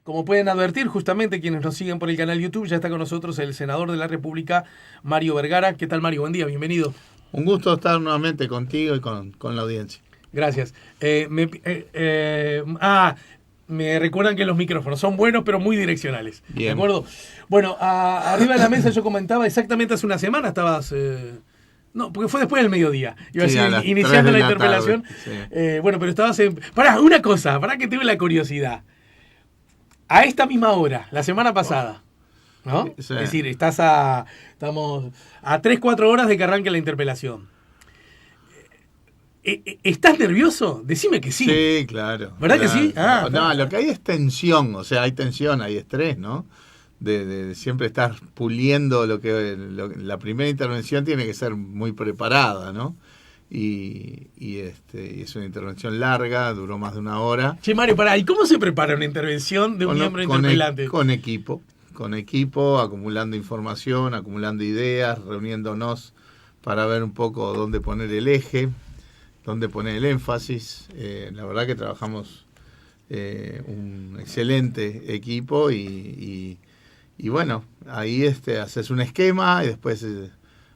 Como pueden advertir, justamente quienes nos siguen por el canal YouTube, ya está con nosotros el senador de la República, Mario Vergara. ¿Qué tal, Mario? Buen día, bienvenido. Un gusto estar nuevamente contigo y con la audiencia. Gracias. Me recuerdan que los micrófonos son buenos, pero muy direccionales. Bien. ¿De acuerdo? Bueno, arriba de la mesa yo comentaba exactamente hace una semana estabas... No, porque fue después del mediodía. Iba Sí, a a decir, las iniciando 3 de la la interpelación. tarde, sí. Bueno, pero estabas en... Pará, una cosa, pará que tengo la curiosidad. A esta misma hora, la semana pasada, ¿no? Sí. Es decir, estamos a 3-4 horas de que arranque la interpelación. ¿Estás nervioso? Decime que sí. Sí, claro. ¿Verdad claro. que sí? No, lo que hay es tensión, o sea, hay tensión, hay estrés, ¿no? De siempre estar puliendo la primera intervención tiene que ser muy preparada, ¿no? Y es una intervención larga, duró más de una hora. Che, Mario, pará, ¿y cómo se prepara una intervención de un miembro interpelante? Con equipo, acumulando información, acumulando ideas, reuniéndonos para ver un poco dónde poner el eje, dónde poner el énfasis. La verdad que trabajamos un excelente equipo y bueno, ahí haces un esquema y después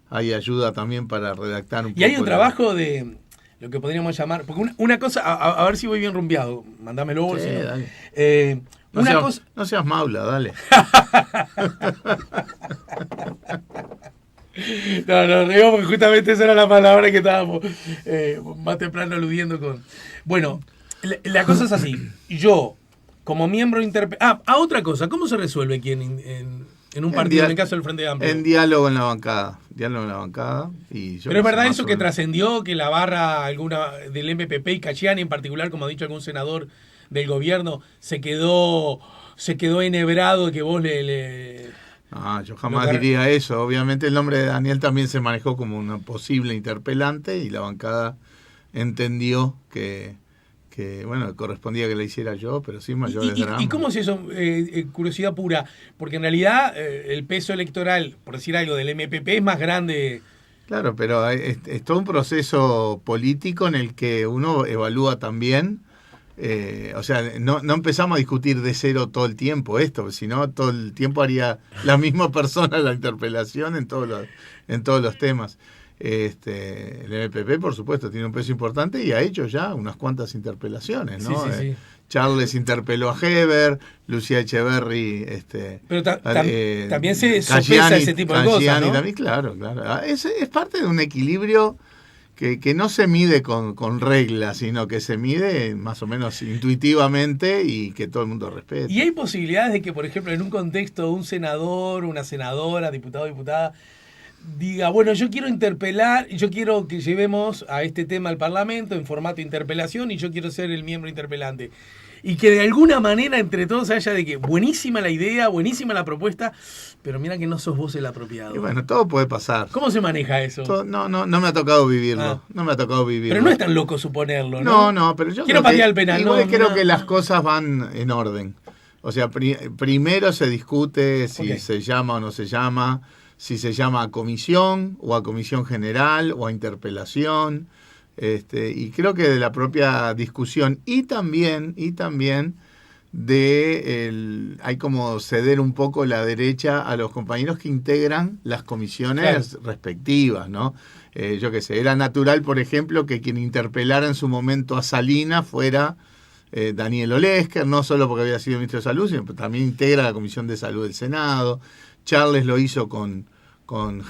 hay ayuda también para redactar un poco. Y hay un trabajo de lo que podríamos llamar, porque una cosa, a ver si voy bien rumbeado, mandámelo vos. Sí, si no. dale. No seas maula, dale. No, digo porque justamente esa era la palabra que estábamos más temprano aludiendo con... Bueno, la cosa es así. Yo, como miembro otra cosa, ¿cómo se resuelve aquí en un partido, en el caso del Frente Amplio? En diálogo en la bancada. Pero es verdad eso que trascendió, que la barra alguna del MPP y Cacciani en particular, como ha dicho algún senador del gobierno, se quedó enhebrado de que vos No, yo jamás diría eso. Obviamente el nombre de Daniel también se manejó como una posible interpelante y la bancada entendió que bueno, correspondía que la hiciera yo, pero sin mayores dramas. ¿Y cómo es eso? Curiosidad pura. Porque en realidad el peso electoral, por decir algo, del MPP es más grande. Claro, pero es todo un proceso político en el que uno evalúa también. O sea, no empezamos a discutir de cero todo el tiempo esto, sino todo el tiempo haría la misma persona la interpelación en todos los temas. El MPP, por supuesto, tiene un peso importante y ha hecho ya unas cuantas interpelaciones, ¿no? Sí. Charles interpeló a Heber, Lucía Echeverry, pero también se sopesa ese tipo de cosas, ¿no? También, claro. Es parte de un equilibrio que no se mide con reglas, sino que se mide más o menos intuitivamente y que todo el mundo respete. ¿Y hay posibilidades de que, por ejemplo, en un contexto un senador, una senadora, diputado o diputada, diga, bueno, yo quiero interpelar, yo quiero que llevemos a este tema al Parlamento en formato de interpelación y yo quiero ser el miembro interpelante? Y que de alguna manera entre todos haya de que buenísima la idea, buenísima la propuesta, pero mira que no sos vos el apropiado. Y bueno, todo puede pasar. ¿Cómo se maneja eso? No me ha tocado vivirlo. No me ha tocado vivirlo. Pero no es tan loco suponerlo, ¿no? No, pero yo quiero patear el penal. Igual creo que las cosas van en orden. O sea, primero se discute si se llama o no se llama, si se llama a comisión o a comisión general o a interpelación. Y creo que de la propia discusión y también hay como ceder un poco la derecha a los compañeros que integran las comisiones respectivas, ¿no? Yo qué sé, era natural, por ejemplo, que quien interpelara en su momento a Salinas fuera Daniel Olesker, no solo porque había sido ministro de Salud, sino porque también integra la Comisión de Salud del Senado. Charles lo hizo con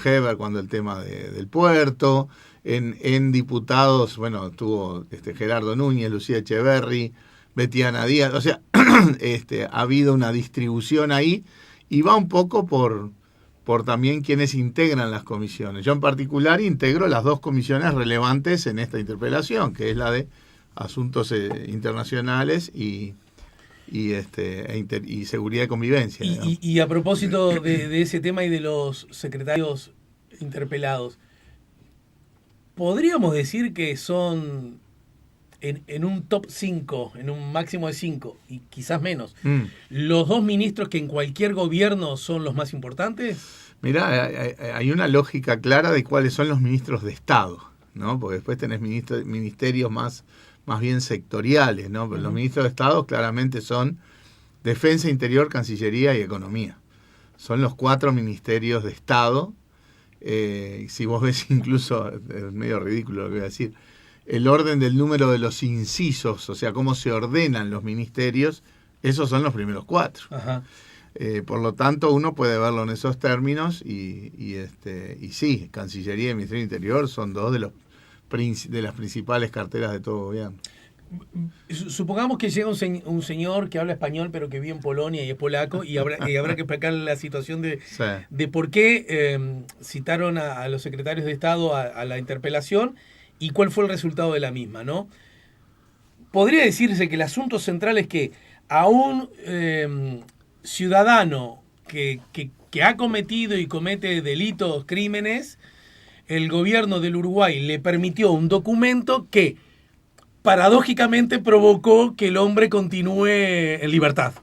Heber cuando el tema del puerto. En diputados, bueno, tuvo Gerardo Núñez, Lucía Echeverry, Betiana Díaz. O sea, ha habido una distribución ahí y va un poco por también quienes integran las comisiones. Yo en particular integro las dos comisiones relevantes en esta interpelación, que es la de Asuntos Internacionales y Seguridad y Convivencia. Y a propósito de ese tema y de los secretarios interpelados, ¿podríamos decir que son en un top 5, en un máximo de 5, y quizás menos, los dos ministros que en cualquier gobierno son los más importantes? Mirá, hay una lógica clara de cuáles son los ministros de Estado, ¿no? Porque después tenés ministerios más bien sectoriales, ¿no? Pero los ministros de Estado claramente son Defensa, Interior, Cancillería y Economía. Son los 4 ministerios de Estado. Si vos ves, incluso, es medio ridículo lo que voy a decir, el orden del número de los incisos, o sea, cómo se ordenan los ministerios, esos son los primeros 4. Ajá. Por lo tanto, uno puede verlo en esos términos y sí, Cancillería y Ministerio del Interior son 2 de las principales carteras de todo gobierno. Supongamos que llega un señor que habla español pero que vive en Polonia y es polaco y habrá que explicarle la situación de por qué citaron a los secretarios de Estado a la interpelación y cuál fue el resultado de la misma, ¿no? Podría decirse que el asunto central es que a un ciudadano que ha cometido y comete delitos, crímenes, el gobierno del Uruguay le permitió un documento que paradójicamente provocó que el hombre continúe en libertad.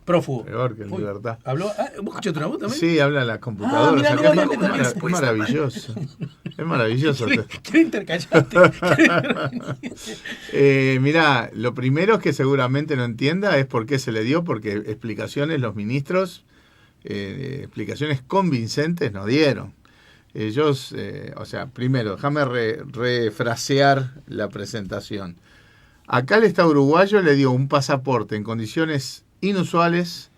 Prófugo. Peor que en libertad. ¿Habló? ¿Vos escuchaste una voz también? Sí, habla en la computadora. Mirá, es maravilloso. Es maravilloso. ¿Qué intercallaste? Mirá, lo primero que seguramente no entienda es por qué se le dio, porque explicaciones los ministros, explicaciones convincentes no dieron. Ellos, primero, déjame refrasear la presentación. Acá el Estado uruguayo le dio un pasaporte en condiciones inusuales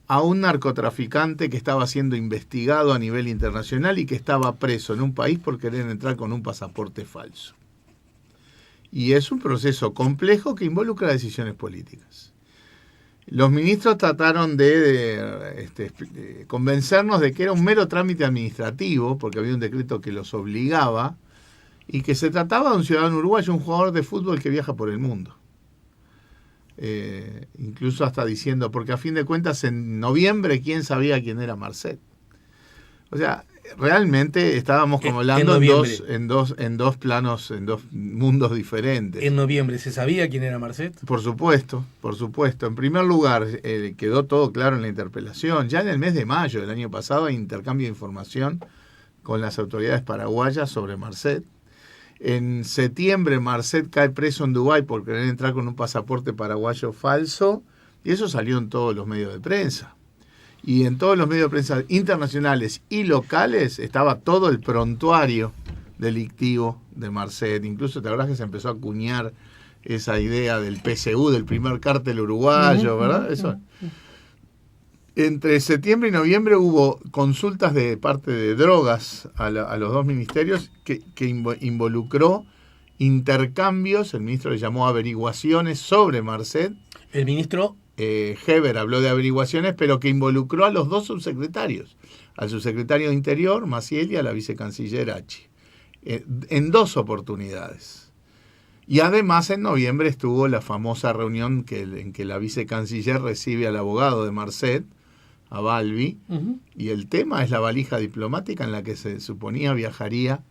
a un narcotraficante que estaba siendo investigado a nivel internacional y que estaba preso en un país por querer entrar con un pasaporte falso. Y es un proceso complejo que involucra decisiones políticas. Los ministros trataron de convencernos de que era un mero trámite administrativo, porque había un decreto que los obligaba, y que se trataba de un ciudadano uruguayo, un jugador de fútbol que viaja por el mundo. Incluso hasta diciendo, porque a fin de cuentas en noviembre, ¿quién sabía quién era Marcet? O sea, realmente estábamos como hablando en dos planos, en 2 mundos diferentes. ¿En noviembre se sabía quién era Marcet? Por supuesto. En primer lugar, quedó todo claro en la interpelación. Ya en el mes de mayo del año pasado hay intercambio de información con las autoridades paraguayas sobre Marcet. En septiembre Marcet cae preso en Dubái por querer entrar con un pasaporte paraguayo falso y eso salió en todos los medios de prensa. Y en todos los medios de prensa internacionales y locales estaba todo el prontuario delictivo de Marcet. Incluso te acuerdas que se empezó a acuñar esa idea del PSU, del primer cártel uruguayo, ¿verdad? Eso. Entre septiembre y noviembre hubo consultas de parte de drogas a los 2 ministerios que involucró intercambios, el ministro le llamó averiguaciones sobre Marcet. El ministro Heber habló de averiguaciones, pero que involucró a los 2 subsecretarios, al subsecretario de Interior, Maciel, y a la vicecanciller Hachi, en 2 oportunidades. Y además en noviembre estuvo la famosa reunión en que la vicecanciller recibe al abogado de Marcet, a Balbi, y el tema es la valija diplomática en la que se suponía viajaría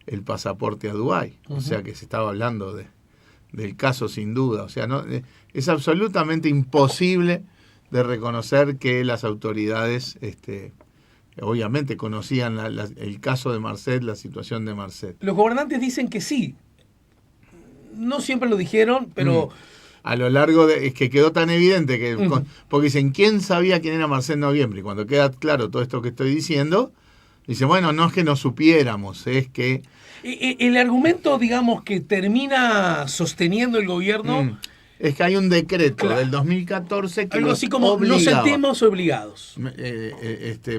el pasaporte a Dubái. O sea que se estaba hablando del caso sin duda. O sea, no es absolutamente imposible de reconocer que las autoridades obviamente conocían el caso de Marcet, la situación de Marcet. Los gobernantes dicen que sí. No siempre lo dijeron, pero... A lo largo es que quedó tan evidente que... Porque dicen, ¿quién sabía quién era Marcet en noviembre? Y cuando queda claro todo esto que estoy diciendo, dice, bueno, no es que no supiéramos, es que... El argumento, digamos, que termina sosteniendo el gobierno... Es que hay un decreto del 2014 que algo así como obligaba. Nos sentimos obligados.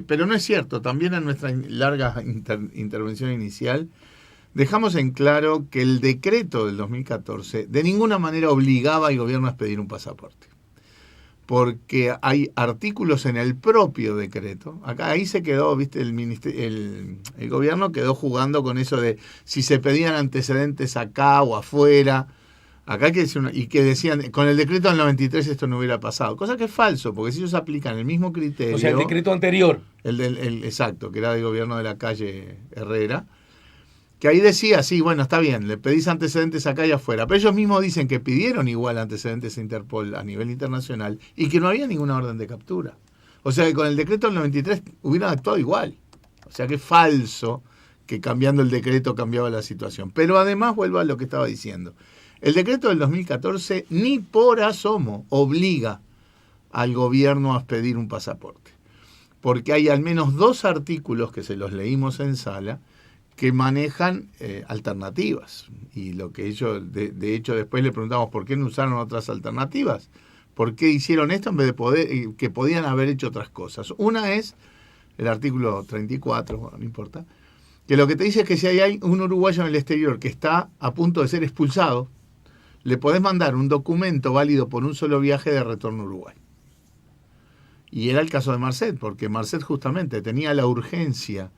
Pero no es cierto. También en nuestra larga intervención inicial dejamos en claro que el decreto del 2014 de ninguna manera obligaba al gobierno a expedir un pasaporte. Porque hay artículos en el propio decreto. Ahí se quedó, viste, el gobierno quedó jugando con eso de si se pedían antecedentes acá o afuera. Acá que decían, con el decreto del 93 esto no hubiera pasado. Cosa que es falso, porque si ellos aplican el mismo criterio... O sea, el decreto anterior. Exacto, que era del gobierno de la calle Herrera, que ahí decía, sí, bueno, está bien, le pedís antecedentes acá y afuera, pero ellos mismos dicen que pidieron igual antecedentes a Interpol a nivel internacional y que no había ninguna orden de captura. O sea, que con el decreto del 93 hubieran actuado igual. O sea, que es falso que cambiando el decreto cambiaba la situación. Pero además, vuelvo a lo que estaba diciendo. El decreto del 2014 ni por asomo obliga al gobierno a expedir un pasaporte. Porque hay al menos 2 artículos que se los leímos en sala que manejan alternativas. Y lo que ellos, de hecho, después le preguntamos por qué no usaron otras alternativas. ¿Por qué hicieron esto en vez de poder, que podían haber hecho otras cosas? Una es el artículo 34, bueno, no importa, que lo que te dice es que si hay un uruguayo en el exterior que está a punto de ser expulsado, le podés mandar un documento válido por un solo viaje de retorno a Uruguay. Y era el caso de Marcet, porque Marcet justamente tenía la urgencia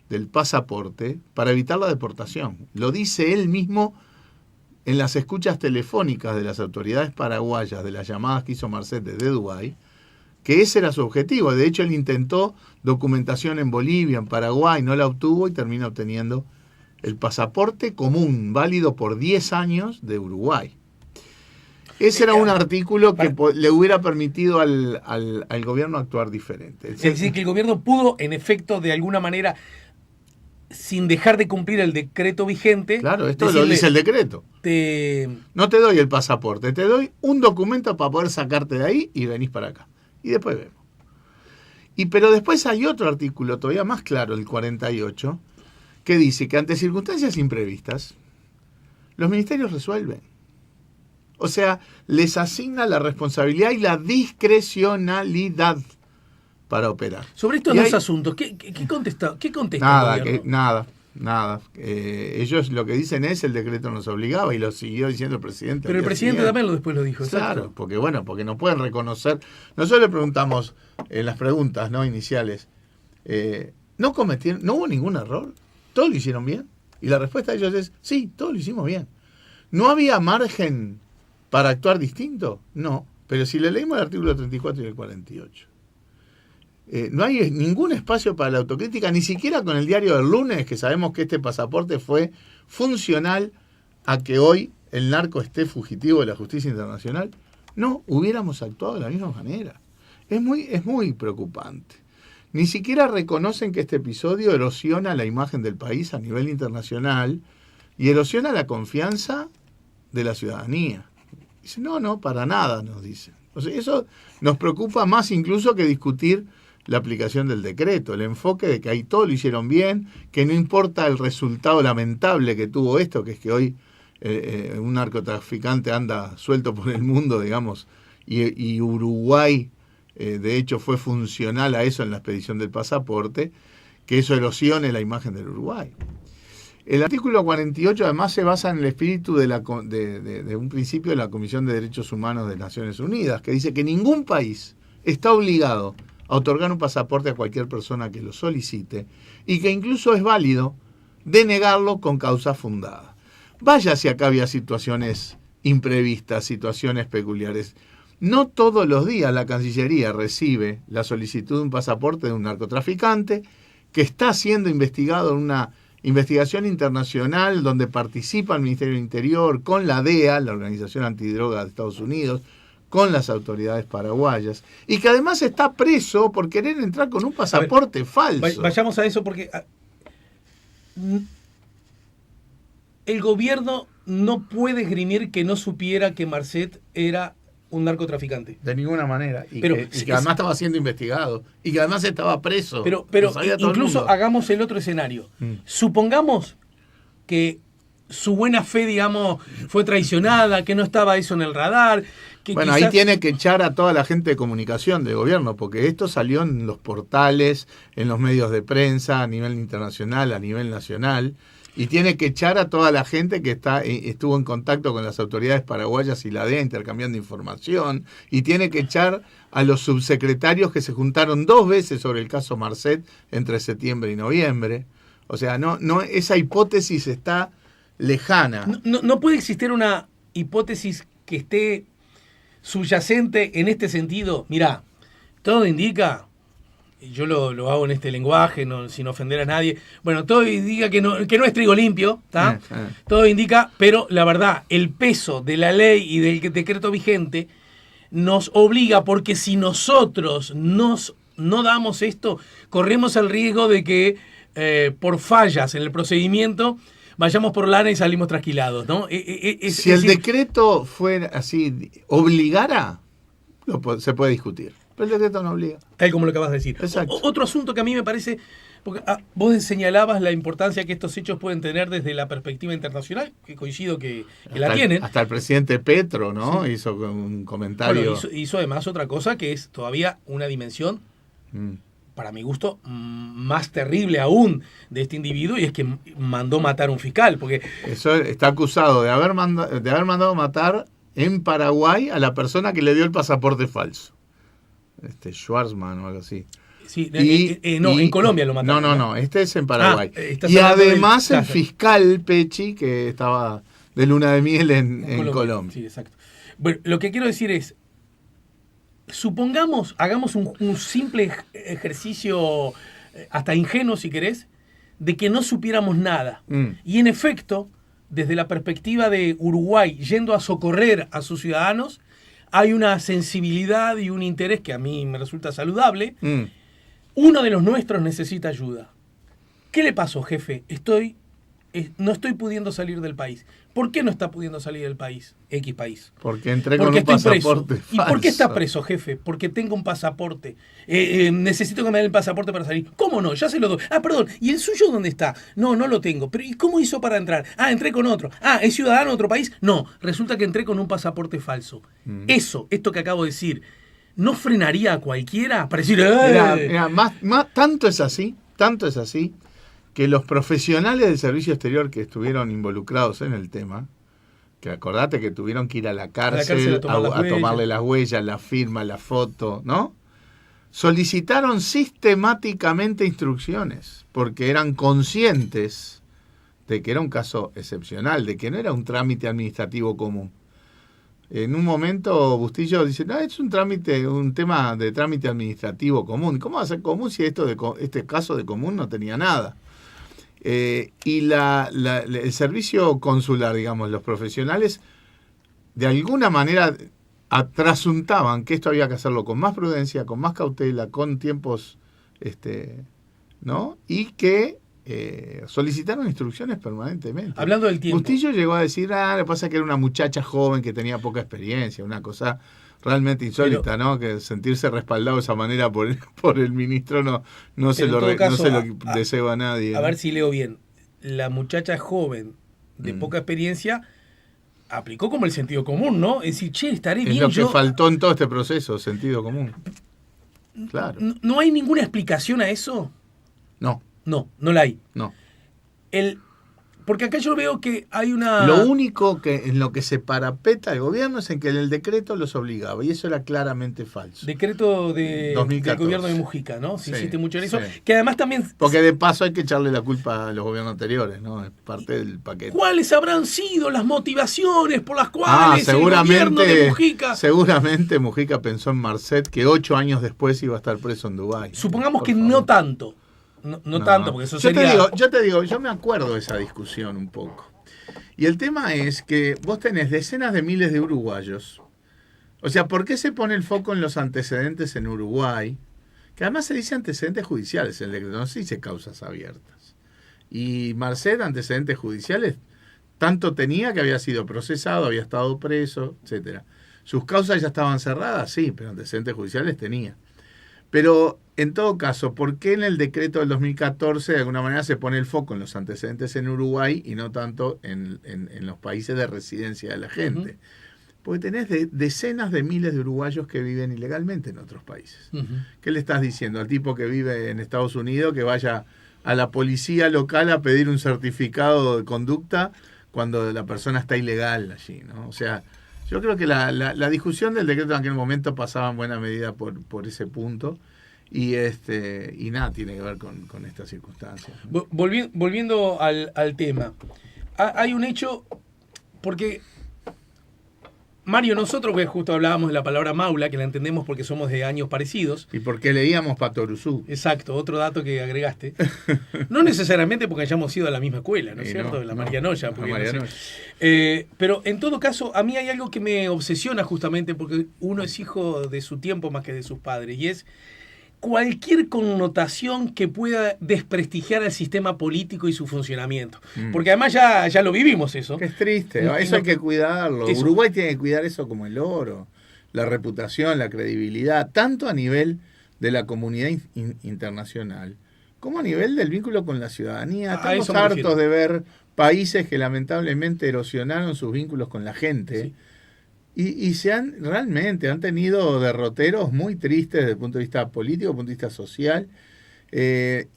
del pasaporte para evitar la deportación. Lo dice él mismo en las escuchas telefónicas de las autoridades paraguayas de las llamadas que hizo Marcet desde Dubái, que ese era su objetivo. De hecho, él intentó documentación en Bolivia, en Paraguay, no la obtuvo y termina obteniendo el pasaporte común, válido por 10 años de Uruguay. Ese era un artículo que le hubiera permitido al gobierno actuar diferente. Es decir, que el gobierno pudo, en efecto, de alguna manera, sin dejar de cumplir el decreto vigente... Claro, esto lo dice el decreto. No te doy el pasaporte, te doy un documento para poder sacarte de ahí y venís para acá. Y después vemos. Pero después hay otro artículo todavía más claro, el 48, que dice que ante circunstancias imprevistas, los ministerios resuelven. O sea, les asigna la responsabilidad y la discrecionalidad para operar. Sobre estos dos asuntos, ¿qué contesta nada, el gobierno? Nada. Ellos lo que dicen es el decreto nos obligaba y lo siguió diciendo el presidente. Pero el presidente también después lo dijo. Claro, exacto. porque no pueden reconocer. Nosotros le preguntamos en las preguntas iniciales, ¿no hubo ningún error? ¿Todos lo hicieron bien? Y la respuesta de ellos es, sí, todos lo hicimos bien. ¿No había margen para actuar distinto? No, pero si le leímos el artículo 34 y el 48. No hay ningún espacio para la autocrítica, ni siquiera con el diario del lunes, que sabemos que este pasaporte fue funcional a que hoy el narco esté fugitivo de la justicia internacional. No hubiéramos actuado de la misma manera. Es muy preocupante. Ni siquiera reconocen que este episodio erosiona la imagen del país a nivel internacional y erosiona la confianza de la ciudadanía. Dicen, no, para nada, nos dicen. O sea, eso nos preocupa más incluso que discutir la aplicación del decreto, el enfoque de que ahí todo lo hicieron bien, que no importa el resultado lamentable que tuvo esto, que es que hoy un narcotraficante anda suelto por el mundo, digamos, y Uruguay, de hecho, fue funcional a eso en la expedición del pasaporte, que eso erosione la imagen del Uruguay. El artículo 48 además se basa en el espíritu de un principio de la Comisión de Derechos Humanos de Naciones Unidas, que dice que ningún país está obligado a otorgar un pasaporte a cualquier persona que lo solicite y que incluso es válido denegarlo con causa fundada. Vaya si acá había situaciones imprevistas, situaciones peculiares. No todos los días la Cancillería recibe la solicitud de un pasaporte de un narcotraficante que está siendo investigado en una investigación internacional donde participa el Ministerio del Interior con la DEA, la Organización Antidroga de Estados Unidos, con las autoridades paraguayas, y que además está preso por querer entrar con un pasaporte falso. Vayamos a eso porque el gobierno no puede esgrimir que no supiera que Marcet era un narcotraficante. De ninguna manera. Y que además estaba siendo investigado. Y que además estaba preso. Pero incluso hagamos el otro escenario. Supongamos que su buena fe, digamos, fue traicionada, que no estaba eso en el radar. Bueno, ahí tiene que echar a toda la gente de comunicación del gobierno, porque esto salió en los portales, en los medios de prensa, a nivel internacional, a nivel nacional, y tiene que echar a toda la gente que estuvo en contacto con las autoridades paraguayas y la DEA intercambiando información, y tiene que echar a los subsecretarios que se juntaron 2 veces sobre el caso Marcet entre septiembre y noviembre. O sea, no esa hipótesis está lejana. No puede existir una hipótesis que esté subyacente en este sentido. Mirá, todo indica, y yo lo hago en este lenguaje, sin ofender a nadie, bueno, todo indica que no es trigo limpio, ¿tá? Todo indica, pero la verdad, el peso de la ley y del decreto vigente nos obliga, porque si nosotros no damos esto, corremos el riesgo de que por fallas en el procedimiento vayamos por lana y salimos trasquilados, ¿no? Si el decreto fuera así, obligara, se puede discutir. Pero el decreto no obliga. Tal como lo acabas de decir. Exacto. Otro asunto que a mí me parece, porque vos señalabas la importancia que estos hechos pueden tener desde la perspectiva internacional, que coincido que la tienen. Hasta el presidente Petro, ¿no? Sí. Hizo un comentario. Bueno, hizo además otra cosa que es todavía una dimensión, para mi gusto, más terrible aún de este individuo, y es que mandó matar a un fiscal. Porque eso está acusado de haber mandado matar en Paraguay a la persona que le dio el pasaporte falso. Schwarzman o algo así. Sí, en Colombia lo mataron. No, este es en Paraguay. Y además el fiscal Pecci, que estaba de luna de miel en Colombia. Sí, exacto. Bueno, lo que quiero decir es, supongamos, hagamos un simple ejercicio, hasta ingenuo si querés, de que no supiéramos nada. Y en efecto, desde la perspectiva de Uruguay, yendo a socorrer a sus ciudadanos, hay una sensibilidad y un interés que a mí me resulta saludable. Uno de los nuestros necesita ayuda. ¿Qué le pasó, jefe? No estoy pudiendo salir del país. ¿Por qué no está pudiendo salir del país? X país. Porque entré con un pasaporte falso. ¿Y por qué está preso, jefe? Porque tengo un pasaporte. Necesito que me den el pasaporte para salir. ¿Cómo no? Ya se lo doy. Perdón. ¿Y el suyo dónde está? No lo tengo. ¿Pero y cómo hizo para entrar? Entré con otro. ¿Es ciudadano de otro país? No. Resulta que entré con un pasaporte falso. Esto que acabo de decir, ¿no frenaría a cualquiera para decir... Mira, tanto es así, que los profesionales del servicio exterior que estuvieron involucrados en el tema, que acordate que tuvieron que ir a la cárcel a tomarle las huellas, la firma, la foto, ¿no? Solicitaron sistemáticamente instrucciones, porque eran conscientes de que era un caso excepcional, de que no era un trámite administrativo común. En un momento Bustillo dice, no, es un tema de trámite administrativo común. ¿Cómo va a ser común si este caso de común no tenía nada? Y el servicio consular, digamos, los profesionales, de alguna manera trasuntaban que esto había que hacerlo con más prudencia, con más cautela, con tiempos, ¿no? Y que solicitaron instrucciones permanentemente. Hablando del tiempo. Bustillo llegó a decir, lo que pasa es que era una muchacha joven que tenía poca experiencia, una cosa realmente insólita, ¿no? Que sentirse respaldado de esa manera por el ministro no se lo deseo a nadie. A ver si leo bien. La muchacha joven de poca experiencia aplicó como el sentido común, ¿no? Es decir, estaré bien. Es lo que faltó en todo este proceso, sentido común. Claro. ¿No hay ninguna explicación a eso? No. No la hay. No. Porque acá yo veo que hay una... Lo único que en lo que se parapeta el gobierno es en que el decreto los obligaba, y eso era claramente falso. Decreto del gobierno de Mujica, ¿no? Sí, insiste mucho en eso. Sí. Que además también... Porque de paso hay que echarle la culpa a los gobiernos anteriores, ¿no? Es parte del paquete. ¿Cuáles habrán sido las motivaciones por las cuales el gobierno de Mujica... Seguramente Mujica pensó en Marcet, que 8 años después iba a estar preso en Dubái. Supongamos que no tanto. No tanto, porque eso sería... Yo te digo, yo me acuerdo de esa discusión un poco. Y el tema es que vos tenés decenas de miles de uruguayos. O sea, ¿por qué se pone el foco en los antecedentes en Uruguay? Que además se dice antecedentes judiciales, el decreto no se dice causas abiertas. Y Marcet, antecedentes judiciales, tanto tenía que había sido procesado, había estado preso, etcétera. Sus causas ya estaban cerradas, sí, pero antecedentes judiciales tenía. Pero, en todo caso, ¿por qué en el decreto del 2014 de alguna manera se pone el foco en los antecedentes en Uruguay y no tanto en los países de residencia de la gente? Porque tenés decenas de miles de uruguayos que viven ilegalmente en otros países. ¿Qué le estás diciendo al tipo que vive en Estados Unidos que vaya a la policía local a pedir un certificado de conducta cuando la persona está ilegal allí, ¿no? O sea... Yo creo que la discusión del decreto en aquel momento pasaba en buena medida por ese punto y nada tiene que ver con estas circunstancias. Volviendo al tema, hay un hecho, porque Mario, nosotros que justo hablábamos de la palabra maula, que la entendemos porque somos de años parecidos. Y porque leíamos Patoruzú. Exacto, otro dato que agregaste. No necesariamente porque hayamos ido a la misma escuela, ¿no es cierto? De la Marianoya. No sé. Pero en todo caso, a mí hay algo que me obsesiona justamente porque uno es hijo de su tiempo más que de sus padres, y es cualquier connotación que pueda desprestigiar al sistema político y su funcionamiento. Porque además ya lo vivimos eso. Es triste, eso hay que cuidarlo. Uruguay tiene que cuidar eso como el oro. la reputación, la credibilidad, tanto a nivel de la comunidad internacional como a nivel del vínculo con la ciudadanía. Estamos hartos de ver países que lamentablemente erosionaron sus vínculos con la gente. Sí. Y realmente han tenido derroteros muy tristes desde el punto de vista político, desde el punto de vista social.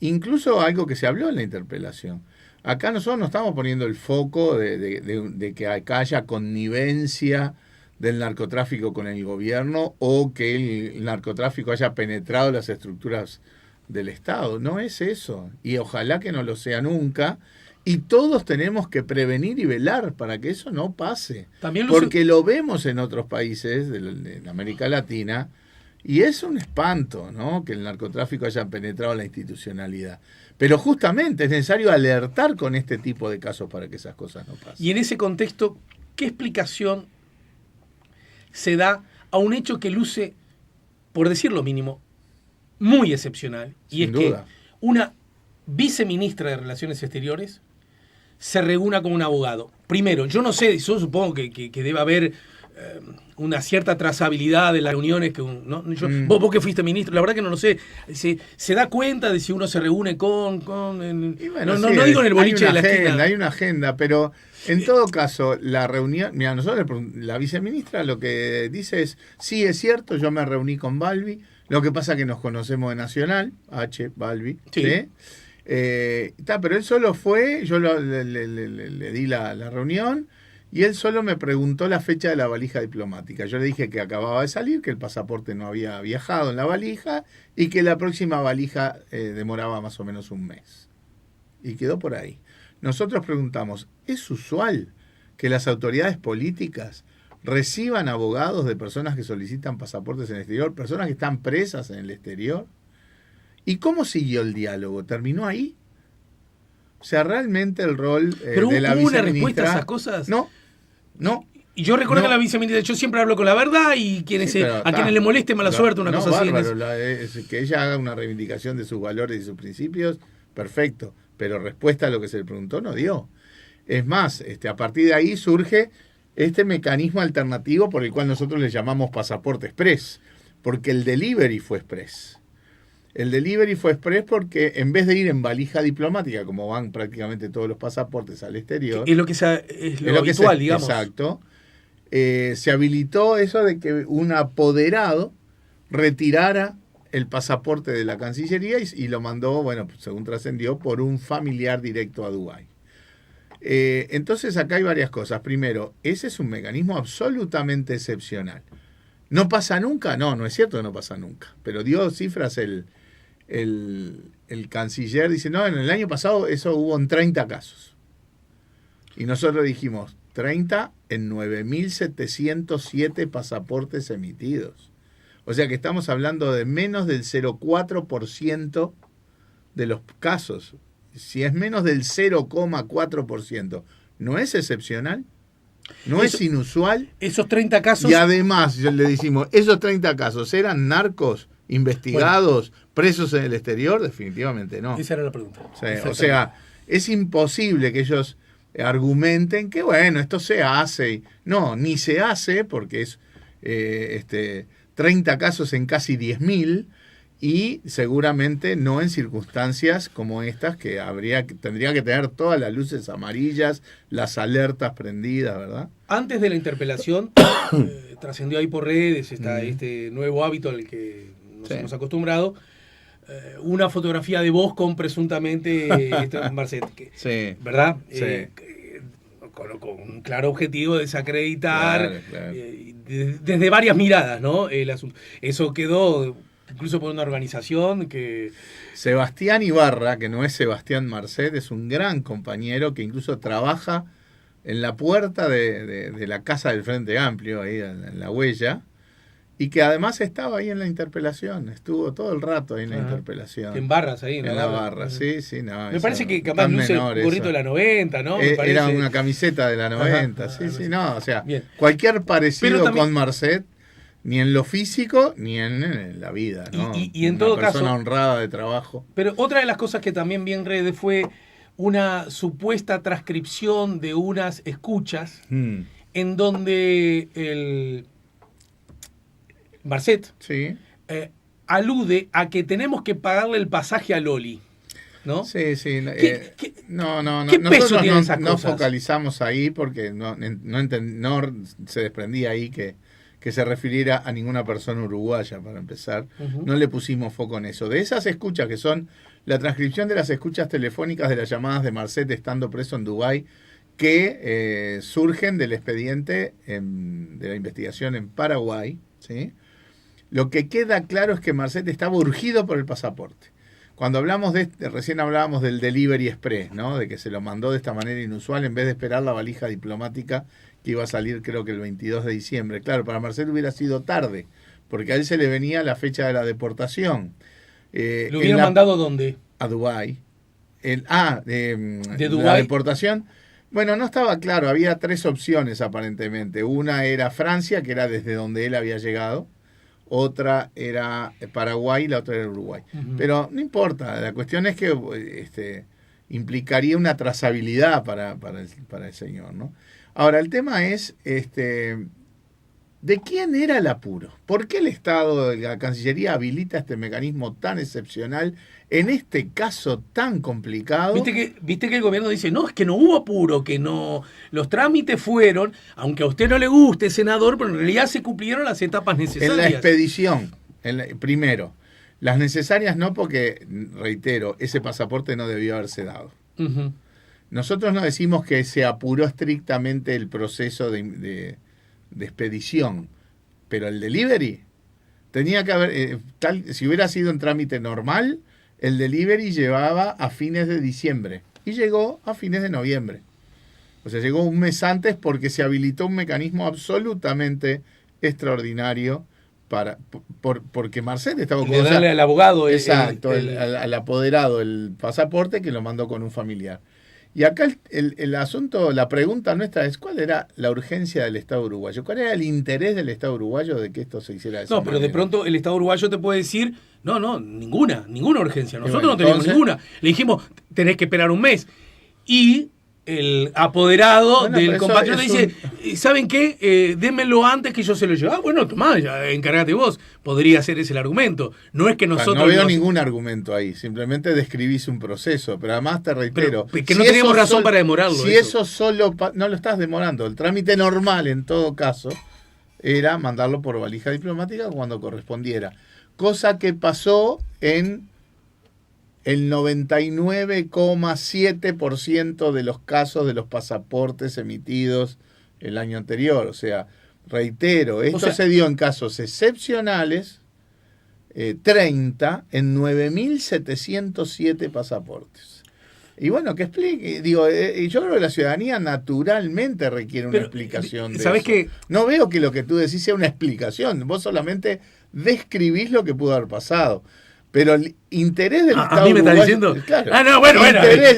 Incluso algo que se habló en la interpelación. Acá nosotros no estamos poniendo el foco de que acá haya connivencia del narcotráfico con el gobierno o que el narcotráfico haya penetrado las estructuras del Estado. No es eso. Y ojalá que no lo sea nunca. Y todos tenemos que prevenir y velar para que eso no pase. Porque lo vemos en otros países de América Latina y es un espanto, ¿no?, que el narcotráfico haya penetrado la institucionalidad. Pero justamente es necesario alertar con este tipo de casos para que esas cosas no pasen. Y en ese contexto, ¿qué explicación se da a un hecho que luce, por decir lo mínimo, muy excepcional? Y es que una viceministra de Relaciones Exteriores se reúna con un abogado. Primero, yo no sé, yo supongo que debe haber una cierta trazabilidad de las reuniones que vos que fuiste ministro, la verdad que no lo sé. ¿Se da cuenta de si uno se reúne con y bueno, no digo en el boliche de la esquina? Hay una agenda, pero en todo caso, la reunión, mira, nosotros, la viceministra lo que dice es, sí, es cierto, yo me reuní con Balbi, lo que pasa que nos conocemos de Nacional, Balbi, ¿sí? Pero él solo fue, yo le di la reunión, y él solo me preguntó la fecha de la valija diplomática. Yo le dije que acababa de salir, que el pasaporte no había viajado en la valija y que la próxima valija demoraba más o menos un mes. Y quedó por ahí. Nosotros preguntamos, ¿es usual que las autoridades políticas reciban abogados de personas que solicitan pasaportes en el exterior, personas que están presas en el exterior? ¿Y cómo siguió el diálogo? ¿Terminó ahí? O sea, realmente el rol de la viceministra... ¿Pero hubo una respuesta a esas cosas? No. Y yo recuerdo que la viceministra, yo siempre hablo con la verdad y a quienes le moleste mala suerte, una cosa bárbaro, así. Que ella haga una reivindicación de sus valores y sus principios, perfecto. Pero respuesta a lo que se le preguntó no dio. Es más, a partir de ahí surge este mecanismo alternativo por el cual nosotros le llamamos pasaporte express, porque el delivery fue express. El delivery fue express porque en vez de ir en valija diplomática, como van prácticamente todos los pasaportes al exterior... Es lo habitual, digamos. Exacto. Se habilitó eso de que un apoderado retirara el pasaporte de la Cancillería y lo mandó, bueno, según trascendió, por un familiar directo a Dubái. Entonces acá hay varias cosas. Primero, ese es un mecanismo absolutamente excepcional. ¿No pasa nunca? No es cierto que no pasa nunca. Pero dio cifras el canciller, dice, no, en el año pasado eso hubo en 30 casos. Y nosotros dijimos, 30 en 9.707 pasaportes emitidos. O sea que estamos hablando de menos del 0,4% de los casos. Si es menos del 0,4%, ¿no es excepcional? ¿No es inusual? Esos 30 casos... Y además, le decimos, esos 30 casos, ¿eran narcos investigados, presos en el exterior? Definitivamente no. Esa era la pregunta. O sea, es imposible que ellos argumenten que, bueno, esto se hace. No, ni se hace porque es 30 casos en casi 10.000 y seguramente no en circunstancias como estas que tendría que tener todas las luces amarillas, las alertas prendidas, ¿verdad? Antes de la interpelación, trascendió ahí por redes este nuevo hábito al que nos hemos acostumbrado, una fotografía de vos con presuntamente Marcet, ¿verdad? Sí. Con un claro objetivo de desacreditar claro. Desde varias miradas, ¿no? El asunto. Eso quedó incluso por una organización que... Sebastián Ibarra, que no es Sebastián Marcet, es un gran compañero que incluso trabaja en la puerta de la casa del Frente Amplio, ahí en La Huella, y que además estaba ahí en la interpelación, estuvo todo el rato ahí en la interpelación. En barras ahí, en la barra, sí, no. Me parece que capaz luce un gorrito de la 90, ¿no? Era una camiseta de la 90, no, o sea, bien. Cualquier parecido también, con Marcet, ni en lo físico, ni en la vida, ¿no? Y en todo caso... Una persona honrada de trabajo. Pero otra de las cosas que también vi en redes fue una supuesta transcripción de unas escuchas en donde Marcet, Sí. alude a que tenemos que pagarle el pasaje a Loli, ¿no? Sí. ¿Qué No. ¿qué peso Nosotros tienen esas no cosas? focalizamos ahí porque no se desprendía ahí que se refiriera a ninguna persona uruguaya, para empezar. Ujú. No le pusimos foco en eso. De esas escuchas, que son la transcripción de las escuchas telefónicas de las llamadas de Marcet estando preso en Dubái, que surgen del expediente de la investigación en Paraguay, ¿sí? Lo que queda claro es que Marcet estaba urgido por el pasaporte. Cuando hablamos recién hablábamos del delivery express, ¿no? De que se lo mandó de esta manera inusual en vez de esperar la valija diplomática que iba a salir creo que el 22 de diciembre. Claro, para Marcet hubiera sido tarde, porque a él se le venía la fecha de la deportación. ¿Lo hubieran mandado dónde? A Dubái. ¿De La Dubái? deportación. Bueno, no estaba claro, había 3 opciones aparentemente. Una era Francia, que era desde donde él había llegado. Otra era Paraguay y la otra era Uruguay. Ujú. Pero no importa, la cuestión es que implicaría una trazabilidad para el señor, ¿no? Ahora, el tema es, ¿de quién era el apuro? ¿Por qué el Estado, la Cancillería habilita este mecanismo tan excepcional en este caso tan complicado? Viste que el gobierno dice, no, es que no hubo apuro, que no, los trámites fueron, aunque a usted no le guste, senador, pero en realidad se cumplieron las etapas necesarias. En la expedición, primero, las necesarias no, porque, reitero, ese pasaporte no debió haberse dado. Ujú. Nosotros no decimos que se apuró estrictamente el proceso de expedición, pero el delivery tenía que haber, si hubiera sido en trámite normal, el delivery llevaba a fines de diciembre y llegó a fines de noviembre. O sea, llegó un mes antes porque se habilitó un mecanismo absolutamente extraordinario porque Marcel estaba Le darle al abogado exacto, al apoderado el pasaporte, que lo mandó con un familiar. Y acá el asunto, la pregunta nuestra es, ¿cuál era la urgencia del Estado uruguayo? ¿Cuál era el interés del Estado uruguayo de que esto se hiciera de esa No, pero de manera? pronto el Estado uruguayo te puede decir, no, ninguna urgencia. Nosotros bueno, no tenemos entonces, ninguna. Le dijimos, tenés que esperar un mes. Y el apoderado Bueno, del pero eso compatriota es dice, ¿saben qué? Démelo antes que yo se lo lleve. Ah, bueno, tomá, ya, encárgate vos. Podría ser ese el argumento. No es que O sea, nosotros... no veo ningún argumento ahí, simplemente describís un proceso, pero además te reitero... Pero que no teníamos eso razón para demorarlo. Si eso solo... No lo estás demorando, el trámite normal en todo caso era mandarlo por valija diplomática cuando correspondiera. Cosa que pasó en el 99,7% de los casos de los pasaportes emitidos el año anterior. O sea, reitero, esto se dio en casos excepcionales, 30 en 9.707 pasaportes. Y bueno, que explique, digo, yo creo que la ciudadanía naturalmente requiere una explicación de ¿sabes eso. qué? No veo que lo que tú decís sea una explicación, vos solamente describís lo que pudo haber pasado. Pero el interés del Estado ¿A mí me estás uruguayo, diciendo? claro, Ah, no, bueno.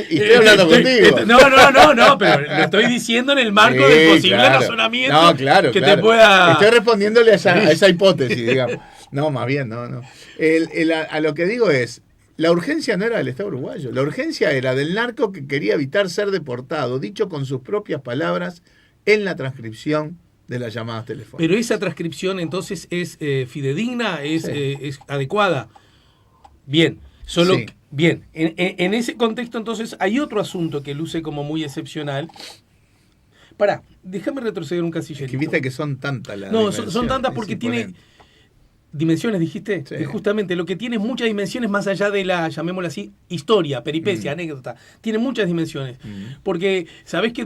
y estoy hablando contigo. No, pero lo estoy diciendo en el marco del posible razonamiento que te pueda... Estoy respondiéndole a esa hipótesis, digamos. No, más bien, no. A lo que digo es, la urgencia no era del Estado uruguayo, la urgencia era del narco que quería evitar ser deportado, dicho con sus propias palabras en la transcripción de las llamadas telefónicas. Pero esa transcripción entonces es fidedigna, es adecuada. Bien, solo Sí. bien. En ese contexto entonces hay otro asunto que luce como muy excepcional. Pará, déjame retroceder un casillerito. Que viste que son tantas las No, dimensiones, son tantas porque tiene imponente. dimensiones, dijiste. Sí. Justamente lo que tiene es muchas dimensiones más allá de la, llamémosla así, historia, peripecia, anécdota. Tiene muchas dimensiones. Porque sabés que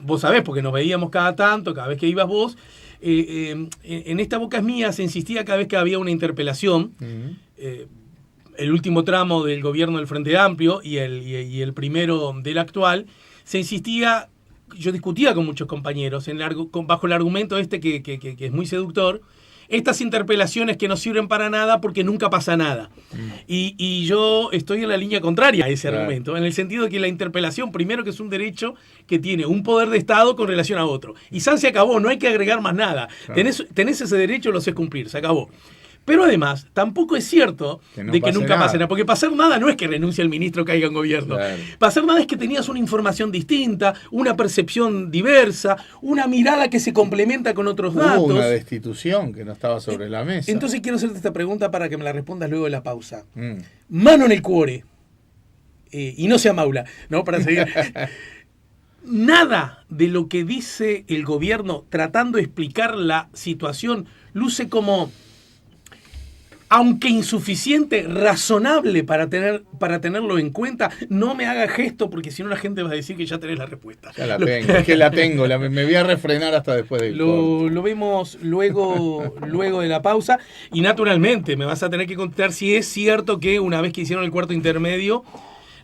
vos sabés, porque nos veíamos cada tanto, cada vez que ibas vos, en esta boca es mía se insistía cada vez que había una interpelación. El último tramo del gobierno del Frente Amplio y el primero del actual, se insistía, yo discutía con muchos compañeros bajo el argumento que es muy seductor, estas interpelaciones que no sirven para nada porque nunca pasa nada. Y yo estoy en la línea contraria a ese argumento, en el sentido de que la interpelación, primero que es un derecho que tiene un poder de Estado con relación a otro. Y se acabó, no hay que agregar más nada. Claro. Tenés ese derecho, lo sé cumplir, se acabó. Pero además, tampoco es cierto de que nunca pase nada. Porque pasar nada no es que renuncie el ministro, caiga en gobierno. Claro. Pasar nada es que tenías una información distinta, una percepción diversa, una mirada que se complementa con otros datos. Hubo una destitución que no estaba sobre la mesa. Entonces quiero hacerte esta pregunta para que me la respondas luego de la pausa. Mano en el cuore. Y no sea maula, ¿no? Para seguir. Nada de lo que dice el gobierno tratando de explicar la situación luce como, aunque insuficiente, razonable para tenerlo en cuenta. No me haga gesto porque si no la gente va a decir que ya tenés la respuesta. Ya la tengo, es que la tengo, me voy a refrenar hasta después del corte. Lo vemos luego de la pausa y naturalmente me vas a tener que contestar si es cierto que una vez que hicieron el cuarto intermedio,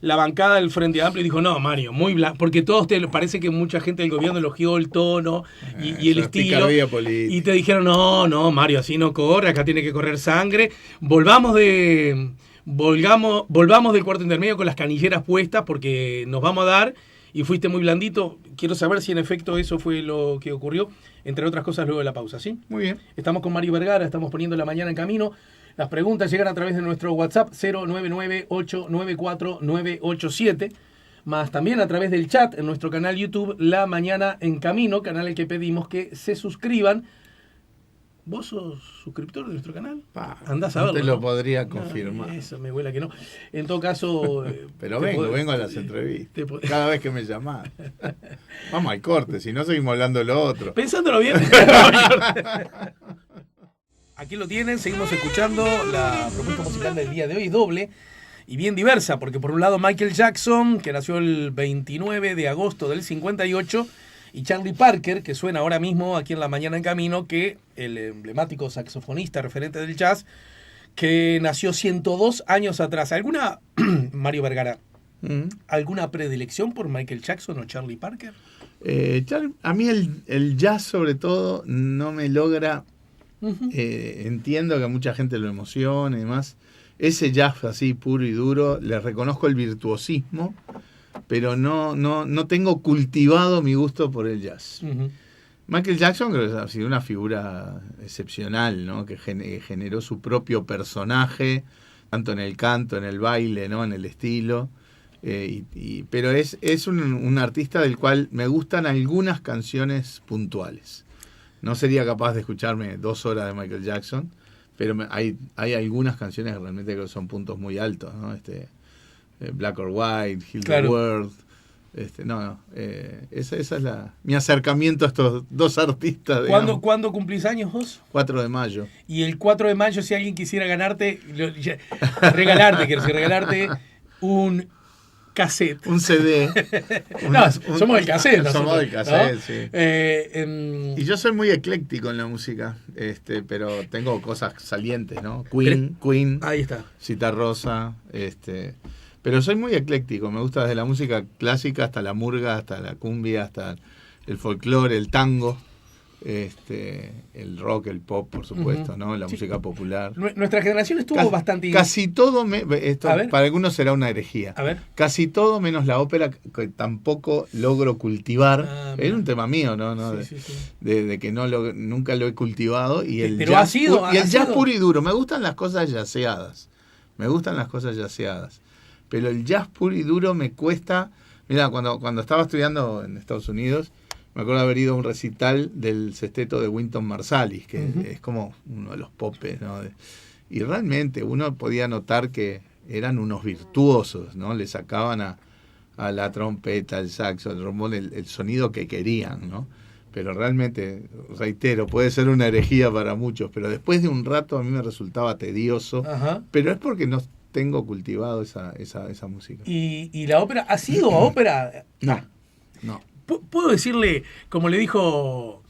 la bancada del Frente Amplio dijo, no, Mario, muy blanco, porque todos parece que mucha gente del gobierno elogió el tono y el estilo. Y te dijeron, no, Mario, así no corre, acá tiene que correr sangre. Volvamos del cuarto intermedio con las canilleras puestas porque nos vamos a dar. Y fuiste muy blandito. Quiero saber si en efecto eso fue lo que ocurrió, entre otras cosas luego de la pausa, ¿sí? Muy bien. Estamos con Mario Vergara, estamos poniendo la mañana en camino. Las preguntas llegan a través de nuestro WhatsApp 099-894-987, más también a través del chat en nuestro canal YouTube La Mañana en Camino, canal al que pedimos que se suscriban. ¿Vos sos suscriptor de nuestro canal? Andás a verlo. No te lo podría confirmar. Eso me huele que no. En todo caso... Pero vengo a las entrevistas. Cada vez que me llamás. Vamos al corte, si no seguimos hablando de lo otro. Pensándolo bien. Aquí lo tienen, seguimos escuchando la propuesta musical del día de hoy, doble y bien diversa, porque por un lado Michael Jackson, que nació el 29 de agosto del 58, y Charlie Parker, que suena ahora mismo aquí en La Mañana en Camino, que el emblemático saxofonista referente del jazz, que nació 102 años atrás. ¿Alguna, Mario Vergara, alguna predilección por Michael Jackson o Charlie Parker? A mí el jazz sobre todo no me logra... entiendo que a mucha gente lo emociona y demás. Ese jazz así puro y duro, le reconozco el virtuosismo, pero no tengo cultivado mi gusto por el jazz. Michael Jackson creo que ha sido una figura excepcional, ¿no? Que generó su propio personaje, tanto en el canto, en el baile, ¿no? En el estilo. Pero es un artista del cual me gustan algunas canciones puntuales. No sería capaz de escucharme 2 horas de Michael Jackson, pero hay algunas canciones que realmente creo que son puntos muy altos, ¿no? Black or White, Heal the World. Esa es mi acercamiento a estos 2 artistas. ¿Cuándo cumplís años vos? 4 de mayo. Y el 4 de mayo, si alguien quisiera regalarte un cassette. Un CD. Somos el cassette. Somos del cassette, ¿no? Sí. Y yo soy muy ecléctico en la música, pero tengo cosas salientes, ¿no? Queen. Ahí está. Cita Rosa, pero soy muy ecléctico, me gusta desde la música clásica hasta la murga, hasta la cumbia, hasta el folclore, el tango. El rock, el pop, por supuesto, ¿no? La música popular. Nuestra generación estuvo bastante... Casi todo, para algunos será una herejía. A ver. Casi todo menos la ópera, que tampoco logro cultivar. Es un tema mío, ¿no? Sí. De que nunca lo he cultivado. Y el jazz, jazz puro y duro. Me gustan las cosas jazzeadas. Pero el jazz puro y duro me cuesta... Mira, cuando estaba estudiando en Estados Unidos... Me acuerdo de haber ido a un recital del sexteto de Wynton Marsalis, que es como uno de los popes, ¿no? Y realmente uno podía notar que eran unos virtuosos, ¿no? Le sacaban a la trompeta, al saxo, al trombón, el sonido que querían, ¿no? Pero realmente, reitero, puede ser una herejía para muchos, pero después de un rato a mí me resultaba tedioso, pero es porque no tengo cultivado esa música. ¿Y la ópera? ¿Has ido a ópera? No. ¿Puedo decirle, como le dijo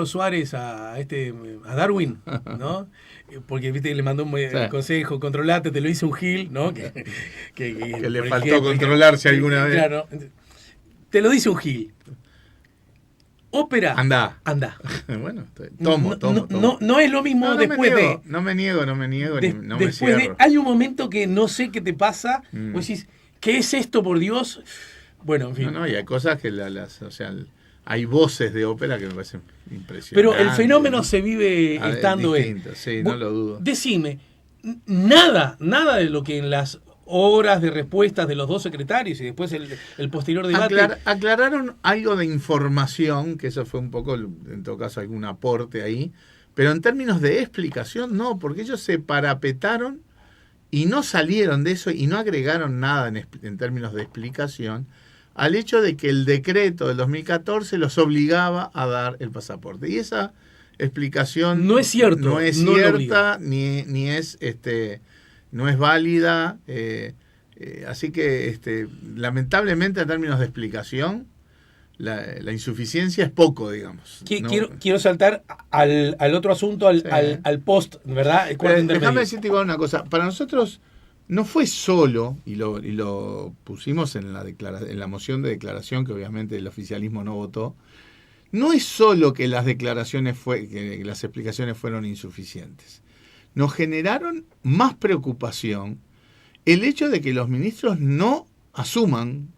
Suárez a Darwin, ¿no? Porque viste le mandó un consejo, controlate, te lo hizo un Gil, ¿no? Que le faltó controlarse alguna vez. Claro, te lo dice un Gil. Ópera. Anda. Bueno, tomo. No es lo mismo después de... No me niego, no me después cierro. hay un momento que no sé qué te pasa, vos decís, ¿qué es esto, por Dios? Bueno, en fin. No, y hay cosas que hay voces de ópera que me parecen impresionantes. Pero el fenómeno se vive estando distinto, sí, no lo dudo. Decime, nada de lo que en las horas de respuestas de los dos secretarios y después el posterior debate... Aclararon algo de información, que eso fue un poco, en todo caso, algún aporte ahí, pero en términos de explicación, no, porque ellos se parapetaron y no salieron de eso y no agregaron nada en términos de explicación al hecho de que el decreto del 2014 los obligaba a dar el pasaporte. Y esa explicación no es cierto, no es cierta, ni es no es válida. Así que lamentablemente en términos de explicación la insuficiencia es poco, digamos. Quiero saltar al otro asunto, al post, ¿verdad? Déjame decirte igual una cosa. Para nosotros no fue solo, y lo pusimos en la moción de declaración, que obviamente el oficialismo no votó, no es solo que las que las explicaciones fueron insuficientes. Nos generaron más preocupación el hecho de que los ministros no asuman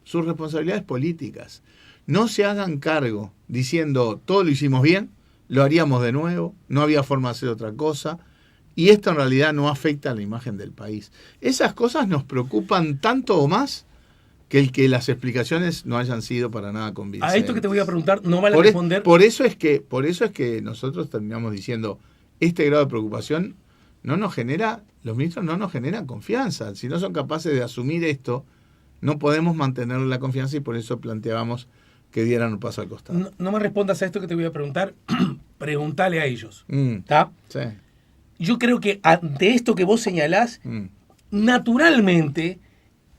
sus responsabilidades políticas, no se hagan cargo diciendo todo lo hicimos bien, lo haríamos de nuevo, no había forma de hacer otra cosa, y esto en realidad no afecta a la imagen del país. Esas cosas nos preocupan tanto o más que el que las explicaciones no hayan sido para nada convincentes. A esto que te voy a preguntar no vale responder. Por eso es que nosotros terminamos diciendo, este grado de preocupación los ministros no nos generan confianza. Si no son capaces de asumir esto, no podemos mantener la confianza y por eso planteábamos que dieran un paso al costado. No me respondas a esto que te voy a preguntar, pregúntale a ellos. ¿Está? Sí. Yo creo que ante esto que vos señalás, naturalmente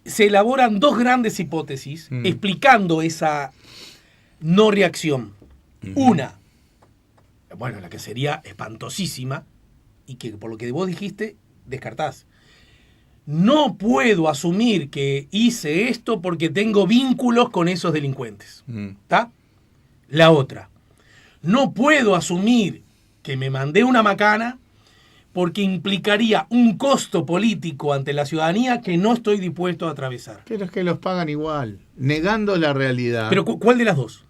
se elaboran dos grandes hipótesis explicando esa no reacción. Una, bueno, la que sería espantosísima y que por lo que vos dijiste, descartás. No puedo asumir que hice esto porque tengo vínculos con esos delincuentes. ¿Está? La otra, no puedo asumir que me mandé una macana porque implicaría un costo político ante la ciudadanía que no estoy dispuesto a atravesar. Pero es que los pagan igual, negando la realidad. ¿Pero cuál de las dos?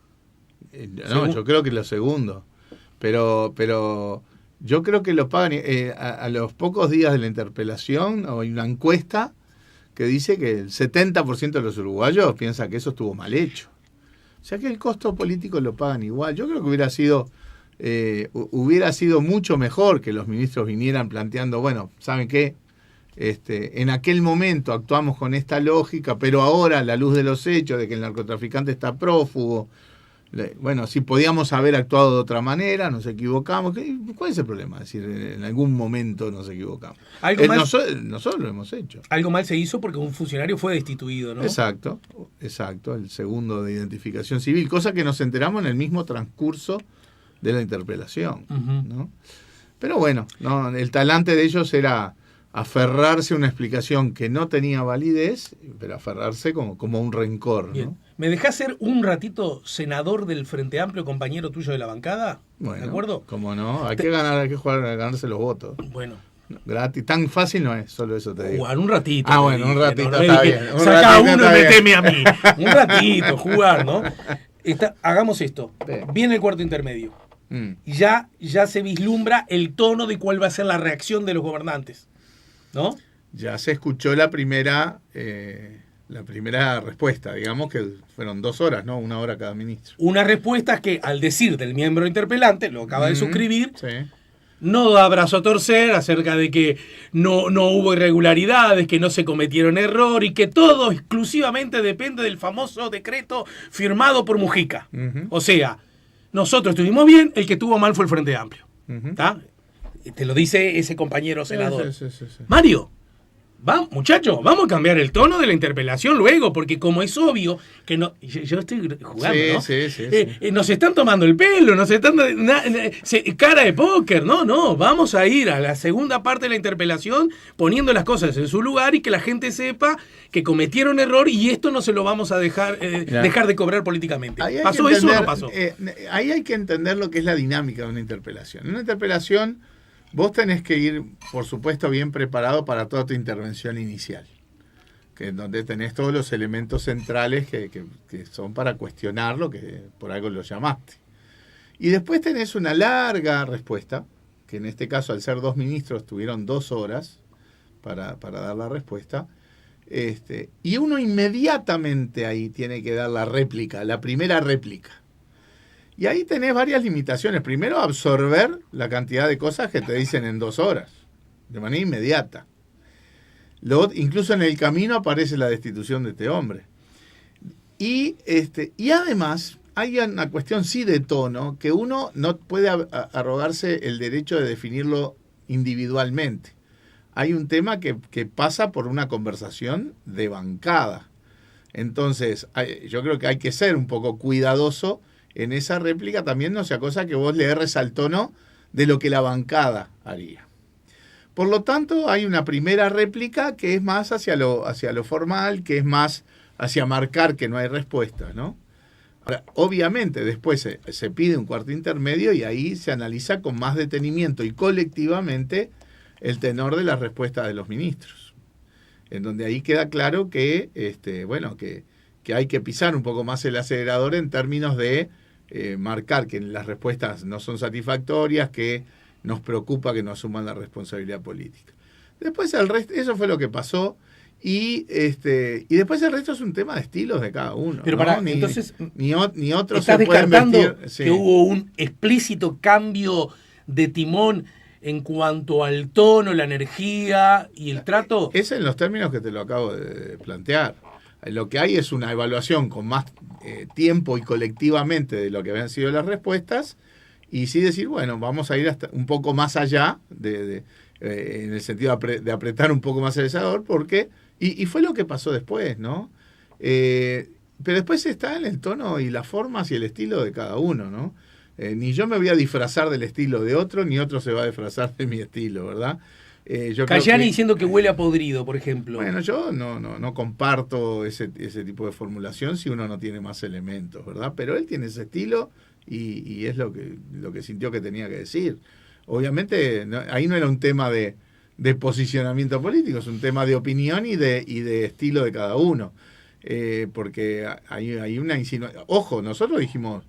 Yo creo que lo segundo. Pero yo creo que lo pagan a los pocos días de la interpelación. Hay una encuesta que dice que el 70% de los uruguayos piensa que eso estuvo mal hecho. O sea que el costo político lo pagan igual. Yo creo que hubiera sido mucho mejor que los ministros vinieran planteando, bueno, ¿saben qué? En aquel momento actuamos con esta lógica, pero ahora a la luz de los hechos, de que el narcotraficante está prófugo, bueno, si podíamos haber actuado de otra manera, nos equivocamos. ¿Cuál es el problema? Es decir, en algún momento nos equivocamos. Nosotros lo hemos hecho. Algo mal se hizo porque un funcionario fue destituido, ¿no? Exacto, el segundo de identificación civil, cosa que nos enteramos en el mismo transcurso de la interpelación, ¿no? Pero bueno, no, el talante de ellos era aferrarse a una explicación que no tenía validez, pero aferrarse como un rencor. Bien. ¿No? ¿Me dejás ser un ratito senador del Frente Amplio, compañero tuyo de la bancada? Bueno, ¿de acuerdo? ¿Cómo no? Hay que ganarse los votos. Bueno. Gratis, tan fácil no es, solo eso te digo. Jugar un ratito. Bueno, un ratito está bien. Saca uno y meteme a mí. Un ratito, jugar, ¿no? Hagamos esto. Viene el cuarto intermedio. Ya se vislumbra el tono de cuál va a ser la reacción de los gobernantes, ¿no? Ya se escuchó la primera respuesta, digamos que fueron 2 horas, ¿no? 1 hora cada ministro. Una respuesta que, al decir del miembro interpelante, lo acaba de suscribir, sí. No da brazo a torcer acerca de que no hubo irregularidades, que no se cometieron error y que todo exclusivamente depende del famoso decreto firmado por Mujica. O sea, nosotros estuvimos bien, el que estuvo mal fue el Frente Amplio. Te lo dice ese compañero senador. Sí. Mario, muchachos, vamos a cambiar el tono de la interpelación luego, porque como es obvio que no, yo estoy jugando, ¿no? Sí. Nos están tomando el pelo, nos están cara de póker, no, vamos a ir a la segunda parte de la interpelación poniendo las cosas en su lugar y que la gente sepa que cometieron error y esto no se lo vamos a dejar de cobrar políticamente. ¿Pasó eso o no pasó? Ahí hay que entender lo que es la dinámica de una interpelación. En una interpelación vos tenés que ir, por supuesto, bien preparado para toda tu intervención inicial. que donde tenés todos los elementos centrales que son para cuestionar lo que por algo lo llamaste. Y después tenés una larga respuesta, que en este caso al ser 2 ministros tuvieron 2 horas para dar la respuesta, y uno inmediatamente ahí tiene que dar la réplica, la primera réplica. Y ahí tenés varias limitaciones. Primero, absorber la cantidad de cosas que te dicen en 2 horas, de manera inmediata. Incluso en el camino aparece la destitución de este hombre. Y además hay una cuestión sí de tono, que uno no puede arrogarse el derecho de definirlo individualmente. Hay un tema que pasa por una conversación de bancada. Entonces, yo creo que hay que ser un poco cuidadoso en esa réplica, también no sea cosa que vos le erres al tono de lo que la bancada haría. Por lo tanto, hay una primera réplica que es más hacia lo formal, que es más hacia marcar que no hay respuesta, ¿no? Ahora, obviamente, después se pide un cuarto intermedio y ahí se analiza con más detenimiento y colectivamente el tenor de las respuestas de los ministros. En donde ahí queda claro que, que hay que pisar un poco más el acelerador en términos de marcar que las respuestas no son satisfactorias, que nos preocupa que no asuman la responsabilidad política. Después el resto, eso fue lo que pasó, y después el resto es un tema de estilos de cada uno. Pero ¿no? entonces ni otros ¿estás se pueden descartando vestir, sí, que hubo un explícito cambio de timón en cuanto al tono, la energía y el trato? Es en los términos que te lo acabo de plantear. Lo que hay es una evaluación con más tiempo y colectivamente de lo que habían sido las respuestas, y sí decir, bueno, vamos a ir hasta un poco más allá en el sentido de apretar un poco más el acelerador, porque y fue lo que pasó después, ¿no? Pero después está en el tono y las formas y el estilo de cada uno, ¿no? Ni yo me voy a disfrazar del estilo de otro, ni otro se va a disfrazar de mi estilo, ¿verdad? Cayani diciendo que huele a podrido, por ejemplo. Bueno, yo no comparto ese tipo de formulación si uno no tiene más elementos, ¿verdad? Pero él tiene ese estilo y es lo que sintió que tenía que decir. Obviamente, ahí no era un tema de posicionamiento político, es un tema de opinión y de estilo de cada uno. Porque hay una insinuación. Ojo, nosotros dijimos,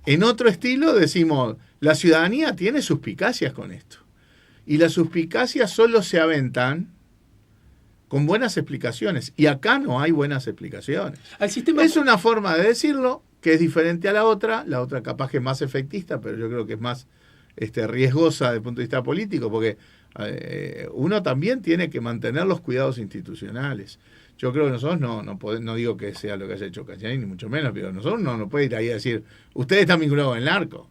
en otro estilo decimos, la ciudadanía tiene suspicacias con esto. Y las suspicacias solo se aventan con buenas explicaciones. Y acá no hay buenas explicaciones. Es una forma de decirlo que es diferente a la otra capaz que es más efectista, pero yo creo que es más riesgosa desde el punto de vista político, porque uno también tiene que mantener los cuidados institucionales. Yo creo que nosotros no digo que sea lo que haya hecho Cayani, ni mucho menos, pero nosotros no puede ir ahí a decir, ustedes están vinculados al narco.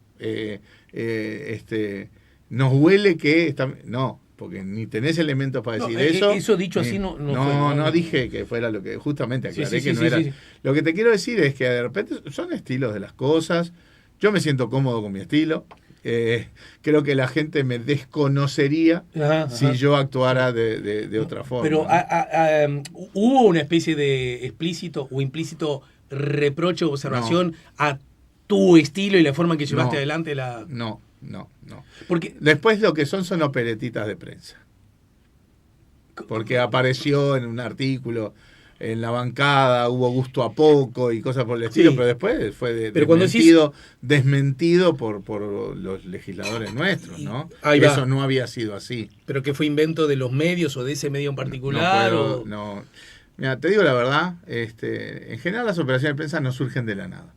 Nos huele que no, porque ni tenés elementos para decir eso. Eso dicho así no dije que fuera lo que justamente aclaré que no era. Sí. Lo que te quiero decir es que de repente son estilos de las cosas. Yo me siento cómodo con mi estilo. Creo que la gente me desconocería si yo actuara de otra forma. Pero ¿no? ¿Hubo una especie de explícito o implícito reproche o observación a tu estilo y la forma en que llevaste adelante la...? No. Porque después lo que son operetitas de prensa. Porque apareció en un artículo, en la bancada, hubo gusto a poco y cosas por el estilo, pero después fue desmentido por los legisladores nuestros, ¿no? Eso no había sido así. ¿Pero que fue invento de los medios o de ese medio en particular? No. Mira, te digo la verdad, en general las operaciones de prensa no surgen de la nada.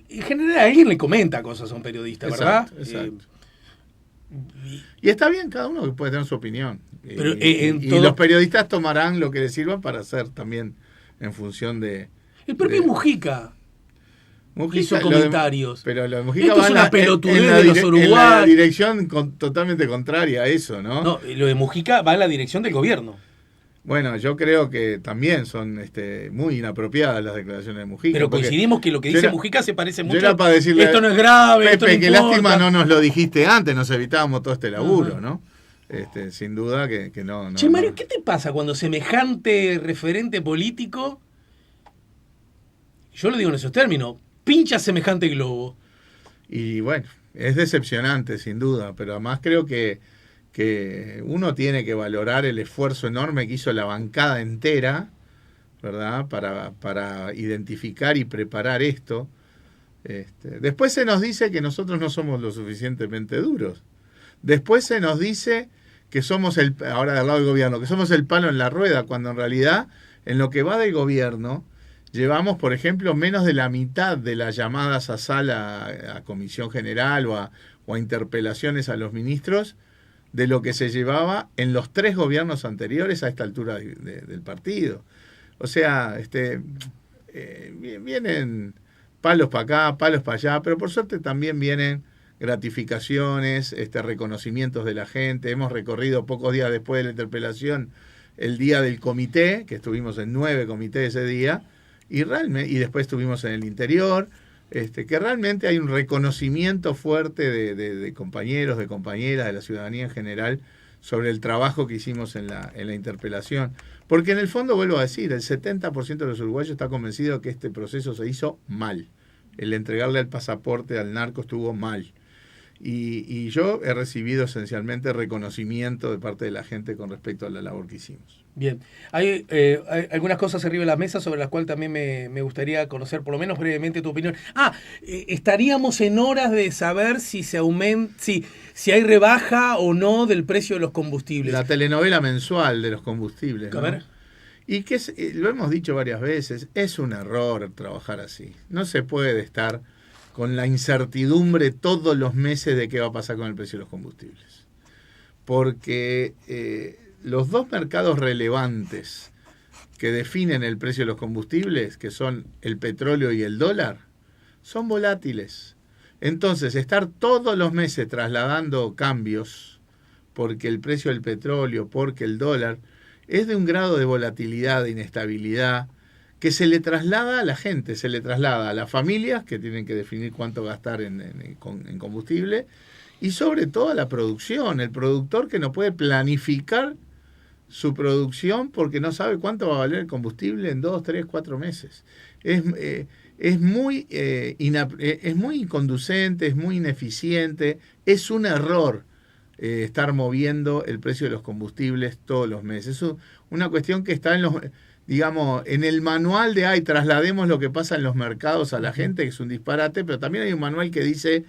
En general alguien le comenta cosas a un periodista, ¿verdad? Exacto. Y está bien, cada uno puede tener su opinión. Pero, y los periodistas tomarán lo que les sirva para hacer también en función de... El propio Mujica hizo comentarios. Pero lo de Mujica esto va es una pelotudez de los uruguayos. En la dirección totalmente contraria a eso, ¿no? No, lo de Mujica va en la dirección del gobierno. Bueno, yo creo que también son muy inapropiadas las declaraciones de Mujica. Pero coincidimos que lo que dice Mujica se parece mucho. Yo era para decirle, esto no es grave, Pepe, esto no que importa. Lástima no nos lo dijiste antes, nos evitábamos todo este laburo, ¿no? Sin duda que no. Che, Mario, ¿qué te pasa cuando semejante referente político, yo lo digo en esos términos, pincha semejante globo? Y bueno, es decepcionante, sin duda, pero además creo que que uno tiene que valorar el esfuerzo enorme que hizo la bancada entera, ¿verdad? Para identificar y preparar esto. Después se nos dice que nosotros no somos lo suficientemente duros. Después se nos dice que somos ahora del lado del gobierno, que somos el palo en la rueda, cuando en realidad, en lo que va del gobierno, llevamos, por ejemplo, menos de la mitad de las llamadas a sala, a comisión general o a interpelaciones a los ministros, de lo que se llevaba en los 3 gobiernos anteriores a esta altura del partido. O sea, vienen palos para acá, palos para allá, pero por suerte también vienen gratificaciones, reconocimientos de la gente. Hemos recorrido pocos días después de la interpelación el día del comité, que estuvimos en 9 comités ese día, y después estuvimos en el interior, que realmente hay un reconocimiento fuerte de compañeros, de compañeras, de la ciudadanía en general, sobre el trabajo que hicimos en la interpelación. Porque en el fondo, vuelvo a decir, el 70% de los uruguayos está convencido que este proceso se hizo mal. El entregarle el pasaporte al narco estuvo mal. Y yo he recibido esencialmente reconocimiento de parte de la gente con respecto a la labor que hicimos. Bien, hay algunas cosas arriba de la mesa sobre las cuales también me gustaría conocer, por lo menos brevemente, tu opinión. Estaríamos en horas de saber si si hay rebaja o no del precio de los combustibles. La telenovela mensual de los combustibles, ¿no? A ver. Y que lo hemos dicho varias veces, es un error trabajar así. No se puede estar con la incertidumbre todos los meses de qué va a pasar con el precio de los combustibles. Porque los 2 mercados relevantes que definen el precio de los combustibles, que son el petróleo y el dólar, son volátiles. Entonces, estar todos los meses trasladando cambios, porque el precio del petróleo, porque el dólar, es de un grado de volatilidad, de inestabilidad, que se le traslada a la gente, se le traslada a las familias, que tienen que definir cuánto gastar en combustible, y sobre todo a la producción, el productor que no puede planificar su producción porque no sabe cuánto va a valer el combustible en 2, 3, 4 meses. Es muy inconducente, es muy ineficiente, es un error estar moviendo el precio de los combustibles todos los meses. Es una cuestión que está en el manual de traslademos lo que pasa en los mercados a la gente, que es un disparate, pero también hay un manual que dice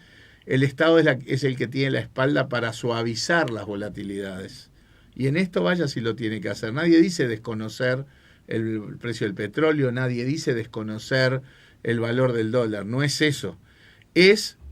el Estado es el que tiene la espalda para suavizar las volatilidades. Y en esto vaya si lo tiene que hacer. Nadie dice desconocer el precio del petróleo, nadie dice desconocer el valor del dólar. No es eso.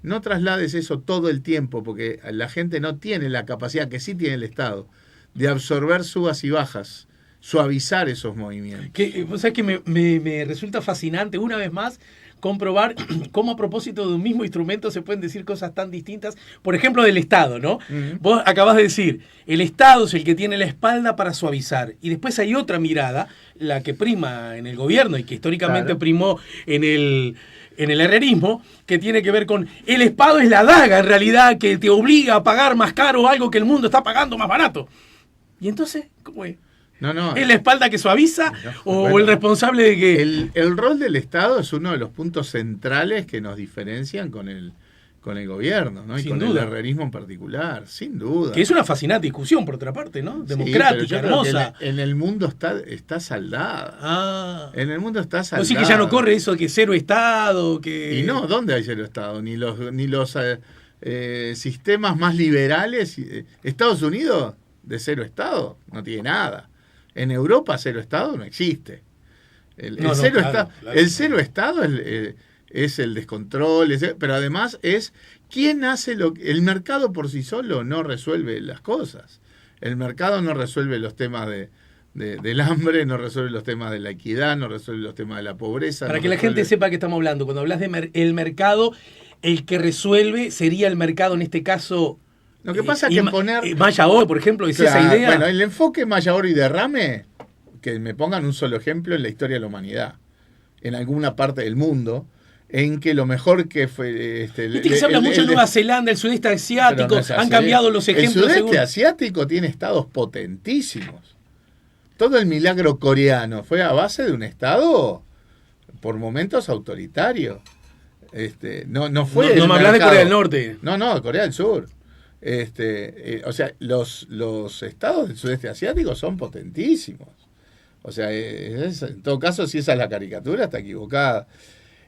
No traslades eso todo el tiempo, porque la gente no tiene la capacidad, que sí tiene el Estado, de absorber subas y bajas, suavizar esos movimientos. Vos sabés que me resulta fascinante, una vez más, comprobar cómo a propósito de un mismo instrumento se pueden decir cosas tan distintas. Por ejemplo, del Estado, ¿no? Uh-huh. Vos acabás de decir, el Estado es el que tiene la espalda para suavizar. Y después hay otra mirada, la que prima en el gobierno y que históricamente primó en el herrerismo, que tiene que ver con el Estado es la daga, en realidad, que te obliga a pagar más caro algo que el mundo está pagando más barato. Y entonces, ¿cómo es? No, ¿es la espalda que suaviza o el responsable de que...? El rol del Estado es uno de los puntos centrales que nos diferencian con el gobierno, ¿no? Y con el herrerismo en particular, sin duda. Que es una fascinante discusión, por otra parte, ¿no? Democrática, hermosa. En el mundo está saldada. En el mundo está saldada. O sí que ya no corre eso de que cero Estado, que... Y no, ¿dónde hay cero Estado? Ni los sistemas más liberales. Estados Unidos, de cero Estado, no tiene nada. En Europa, cero Estado no existe. El cero Estado es el descontrol, pero además es quién hace el mercado por sí solo no resuelve las cosas. El mercado no resuelve los temas del hambre, no resuelve los temas de la equidad, no resuelve los temas de la pobreza. Para que la gente sepa que estamos hablando, cuando hablas de el mercado, el que resuelve sería el mercado en este caso. Lo que pasa es que poner... Maya-Oro, por ejemplo, es esa idea. Bueno, el enfoque Maya-Oro y derrame, que me pongan un solo ejemplo en la historia de la humanidad, en alguna parte del mundo, en que lo mejor que fue... que se habla mucho de Nueva Zelanda, el sudeste asiático, han cambiado los ejemplos. El sudeste asiático tiene estados potentísimos. Todo el milagro coreano fue a base de un estado, por momentos, autoritario. No fue... No me hablas de Corea del Norte. No, Corea del Sur. O sea, los estados del sudeste asiático son potentísimos. O sea, en todo caso, si esa es la caricatura, está equivocada.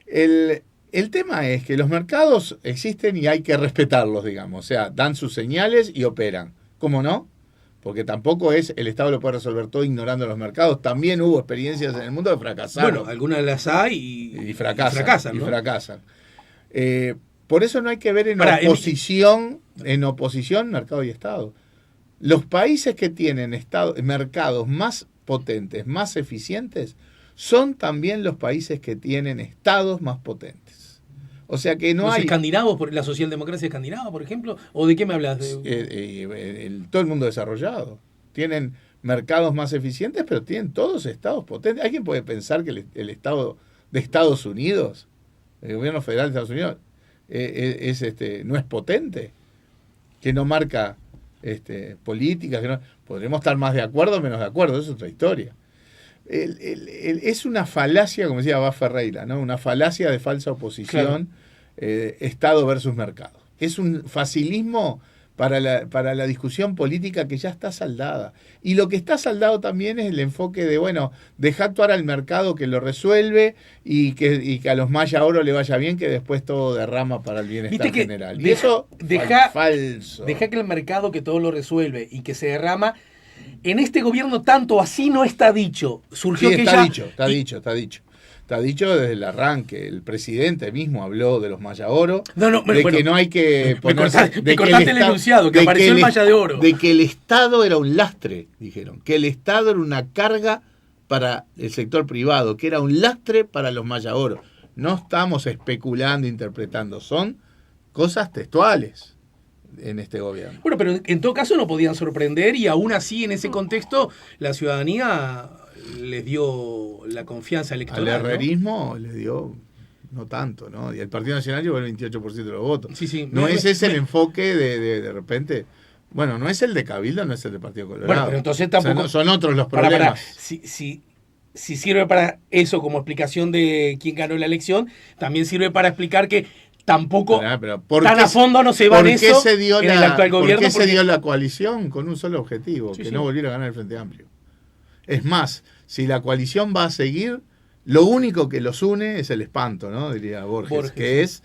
El tema es que los mercados existen y hay que respetarlos, digamos. O sea, dan sus señales y operan. ¿Cómo no? Porque tampoco es el Estado lo puede resolver todo ignorando los mercados. También hubo experiencias en el mundo que fracasaron. Bueno, algunas las hay y fracasan, ¿no? Y fracasan. Por eso no hay que ver en oposición mercado y Estado. Los países que tienen mercados más potentes, más eficientes, son también los países que tienen estados más potentes. O sea que no ¿Los hay... escandinavos, la socialdemocracia escandinava, por ejemplo? ¿O de qué me hablas? Todo el mundo desarrollado. Tienen mercados más eficientes, pero tienen todos estados potentes. ¿Alguien puede pensar que el Estado de Estados Unidos, el gobierno federal de Estados Unidos, no es potente? Que no marca políticas, que no... Podremos estar más de acuerdo o menos de acuerdo, eso es otra historia. Es una falacia, como decía Bá Ferreira, ¿no? Una falacia de falsa oposición, claro. Estado versus mercado. Es un facilismo para la discusión política que ya está saldada. Y lo que está saldado también es el enfoque de, bueno, deja actuar al mercado que lo resuelve y que a los Maya Oro le vaya bien, que después todo derrama para el bienestar general. Y eso falso. Deja que el mercado que todo lo resuelve y que se derrama. En este gobierno tanto así no está dicho. Surgió sí, que está dicho. Está dicho desde el arranque. El presidente mismo habló de los Maya Oro. Que no hay que ponerse... Me cortaste el enunciado, que apareció el Maya de Oro. De que el Estado era un lastre, dijeron. Que el Estado era una carga para el sector privado, que era un lastre para los Maya Oro. No estamos especulando, interpretando. Son cosas textuales en este gobierno. Bueno, pero en todo caso no podían sorprender y aún así en ese contexto la ciudadanía les dio la confianza electoral. Al herrerismo, ¿no? Les dio no tanto, ¿no? Y el Partido Nacional llevó el 28% de los votos. Sí, no es ese el enfoque de repente... Bueno, no es el de Cabildo, no es el del Partido Colorado. Bueno, pero entonces tampoco... O sea, son otros los problemas. Si sirve para eso como explicación de quién ganó la elección, también sirve para explicar que tampoco tan a fondo no se va en eso en el actual gobierno. ¿Por qué se dio la coalición con un solo objetivo? No volviera a ganar el Frente Amplio. Es más, si la coalición va a seguir, lo único que los une es el espanto, ¿no? Diría Borges. Que es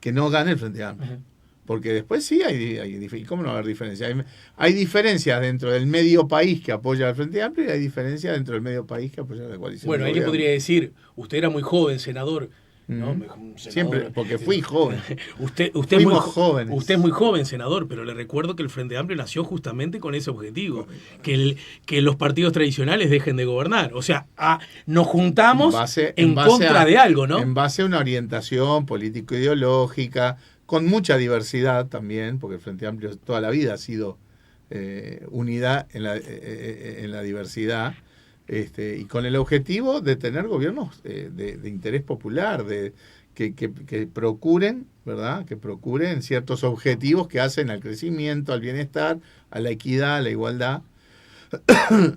que no gane el Frente Amplio. Uh-huh. Porque después sí hay ¿cómo no va a haber diferencias? Hay diferencias dentro del medio país que apoya al Frente Amplio y hay diferencias dentro del medio país que apoya a la coalición. Bueno, ahí le podría decir, usted era muy joven, senador. ¿no? Siempre, porque fui joven. Usted es muy joven, senador, pero le recuerdo que el Frente Amplio nació justamente con ese objetivo, que los partidos tradicionales dejen de gobernar. O sea, nos juntamos en contra de algo, ¿no? En base a una orientación político-ideológica, con mucha diversidad también, porque el Frente Amplio toda la vida ha sido unidad en la diversidad. Y con el objetivo de tener gobiernos de interés popular, que procuren, ¿verdad? Que procuren ciertos objetivos que hacen al crecimiento, al bienestar, a la equidad, a la igualdad.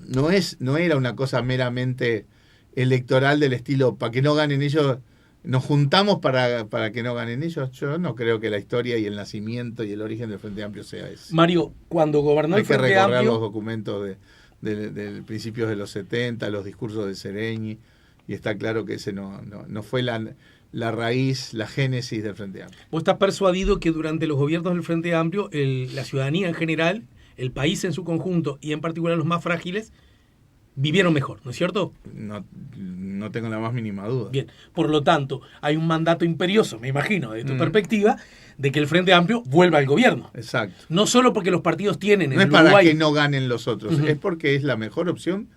No era una cosa meramente electoral del estilo, para que no ganen ellos, nos juntamos para que no ganen ellos. Yo no creo que la historia y el nacimiento y el origen del Frente Amplio sea eso. Mario, cuando gobernó el Frente Amplio... Hay que recorrer los documentos de principios de los 70, los discursos de Sereñi, y está claro que ese no fue la raíz, la génesis del Frente Amplio. ¿Vos estás persuadido que durante los gobiernos del Frente Amplio la ciudadanía en general, el país en su conjunto y en particular los más frágiles, vivieron mejor, ¿no es cierto? No tengo la más mínima duda. Bien, por lo tanto, hay un mandato imperioso, me imagino, de tu perspectiva, de que el Frente Amplio vuelva al gobierno. Exacto. No solo porque los partidos tienen en el Uruguay... No es para que no ganen los otros, es porque es la mejor opción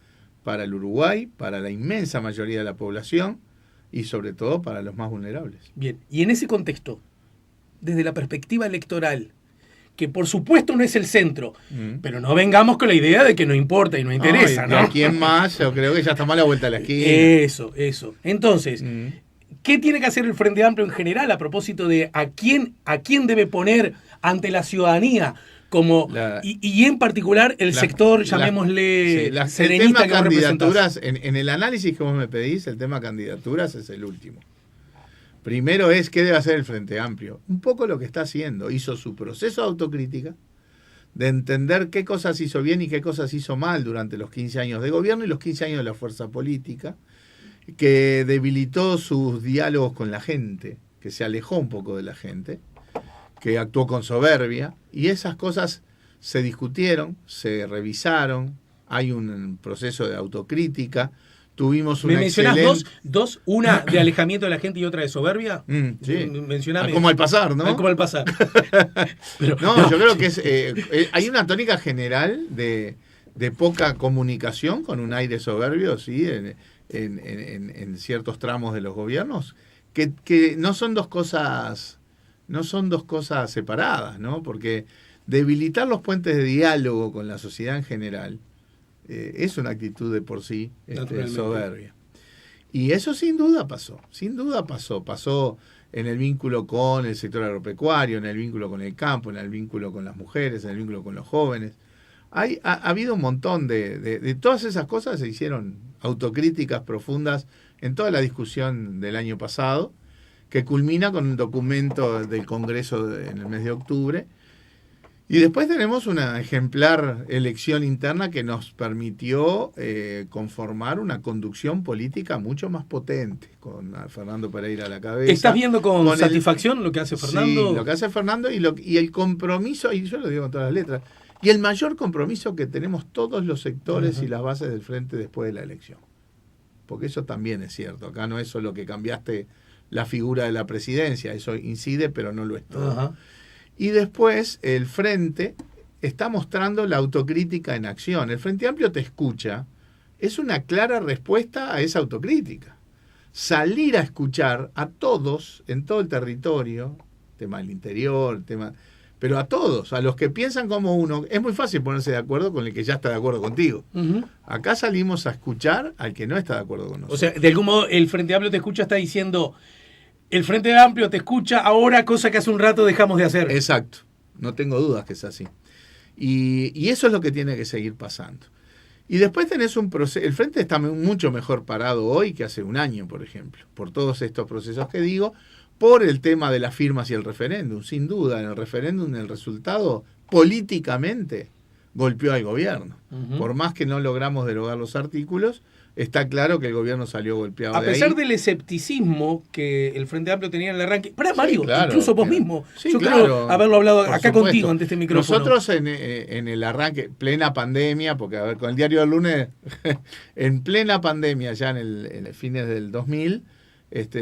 para el Uruguay, para la inmensa mayoría de la población y sobre todo para los más vulnerables. Bien, y en ese contexto, desde la perspectiva electoral, que por supuesto no es el centro, pero no vengamos con la idea de que no importa y no interesa, ¿no? ¿A quién más? Yo creo que ya está mal la vuelta a la esquina. Eso. Entonces, ¿qué tiene que hacer el Frente Amplio en general a propósito de a quién debe poner ante la ciudadanía como y en particular el sector, llamémosle, serenista? El tema candidaturas, en el análisis que vos me pedís, el tema candidaturas es el último. Primero es qué debe hacer el Frente Amplio. Un poco lo que está haciendo. Hizo su proceso de autocrítica, de entender qué cosas hizo bien y qué cosas hizo mal durante los 15 años de gobierno y los 15 años de la fuerza política, que debilitó sus diálogos con la gente, que se alejó un poco de la gente, que actuó con soberbia, y esas cosas se discutieron, se revisaron, hay un proceso de autocrítica. Tuvimos una ¿Me mencionás excelente... dos? Una de alejamiento de la gente y otra de soberbia. Sí. Mencioname. Como al pasar, ¿no? Como al pasar. Pero, no, yo creo que hay una tónica general de poca comunicación con un aire soberbio, ¿sí? En ciertos tramos de los gobiernos, que no son dos cosas separadas, ¿no? Porque debilitar los puentes de diálogo con la sociedad en general es una actitud de por sí soberbia. Y eso sin duda pasó. Pasó en el vínculo con el sector agropecuario, en el vínculo con el campo, en el vínculo con las mujeres, en el vínculo con los jóvenes. Ha habido un montón de todas esas cosas, se hicieron autocríticas profundas en toda la discusión del año pasado, que culmina con un documento del Congreso en el mes de octubre. Y después tenemos una ejemplar elección interna que nos permitió conformar una conducción política mucho más potente, con Fernando Pereira a la cabeza. ¿Estás viendo con satisfacción lo que hace Fernando? Sí, lo que hace Fernando y el compromiso, y yo lo digo con todas las letras, y el mayor compromiso que tenemos todos los sectores y las bases del frente después de la elección. Porque eso también es cierto. Acá no es solo que cambiaste la figura de la presidencia, eso incide, pero no lo es todo. Y después el Frente está mostrando la autocrítica en acción. El Frente Amplio te escucha, es una clara respuesta a esa autocrítica. Salir a escuchar a todos en todo el territorio, tema del interior, pero a todos, a los que piensan como uno, es muy fácil ponerse de acuerdo con el que ya está de acuerdo contigo. Acá salimos a escuchar al que no está de acuerdo con nosotros. O sea, de algún modo el Frente Amplio te escucha, está diciendo... El Frente Amplio te escucha ahora, cosa que hace un rato dejamos de hacer. Exacto, no tengo dudas que es así. Y eso es lo que tiene que seguir pasando. Y después tenés un proceso, el Frente está mucho mejor parado hoy que hace un año, por ejemplo, por todos estos procesos que digo, por el tema de las firmas y el referéndum. Sin duda, en el referéndum el resultado políticamente golpeó al gobierno. Por más que no logramos derogar los artículos, está claro que el gobierno salió golpeado de ahí. A pesar del escepticismo que el Frente Amplio tenía en el arranque. Pará, Mario, sí, claro, incluso vos mismo. Sí, yo claro, creo haberlo hablado acá supuesto. Contigo ante este micrófono. Nosotros en el arranque, plena pandemia, porque a ver, con el diario del lunes, en plena pandemia, ya en el fines del 2000,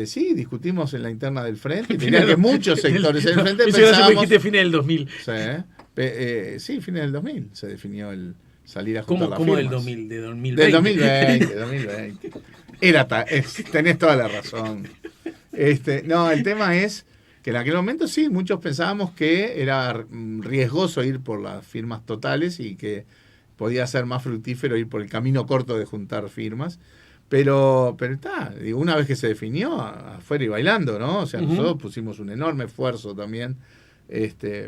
sí, discutimos en la interna del Frente, y tenía que muchos sectores del Frente pensábamos... dijiste fines del 2000. Sí, fines del 2000 se definió el... salir a juntar las ¿Cómo firmas. del 2000? ¿De 2020? Del 2020. Tenés toda la razón. No, el tema es que en aquel momento sí, muchos pensábamos que era riesgoso ir por las firmas totales y que podía ser más fructífero ir por el camino corto de juntar firmas. Pero está, una vez que se definió, afuera y bailando, ¿no? O sea, nosotros pusimos un enorme esfuerzo también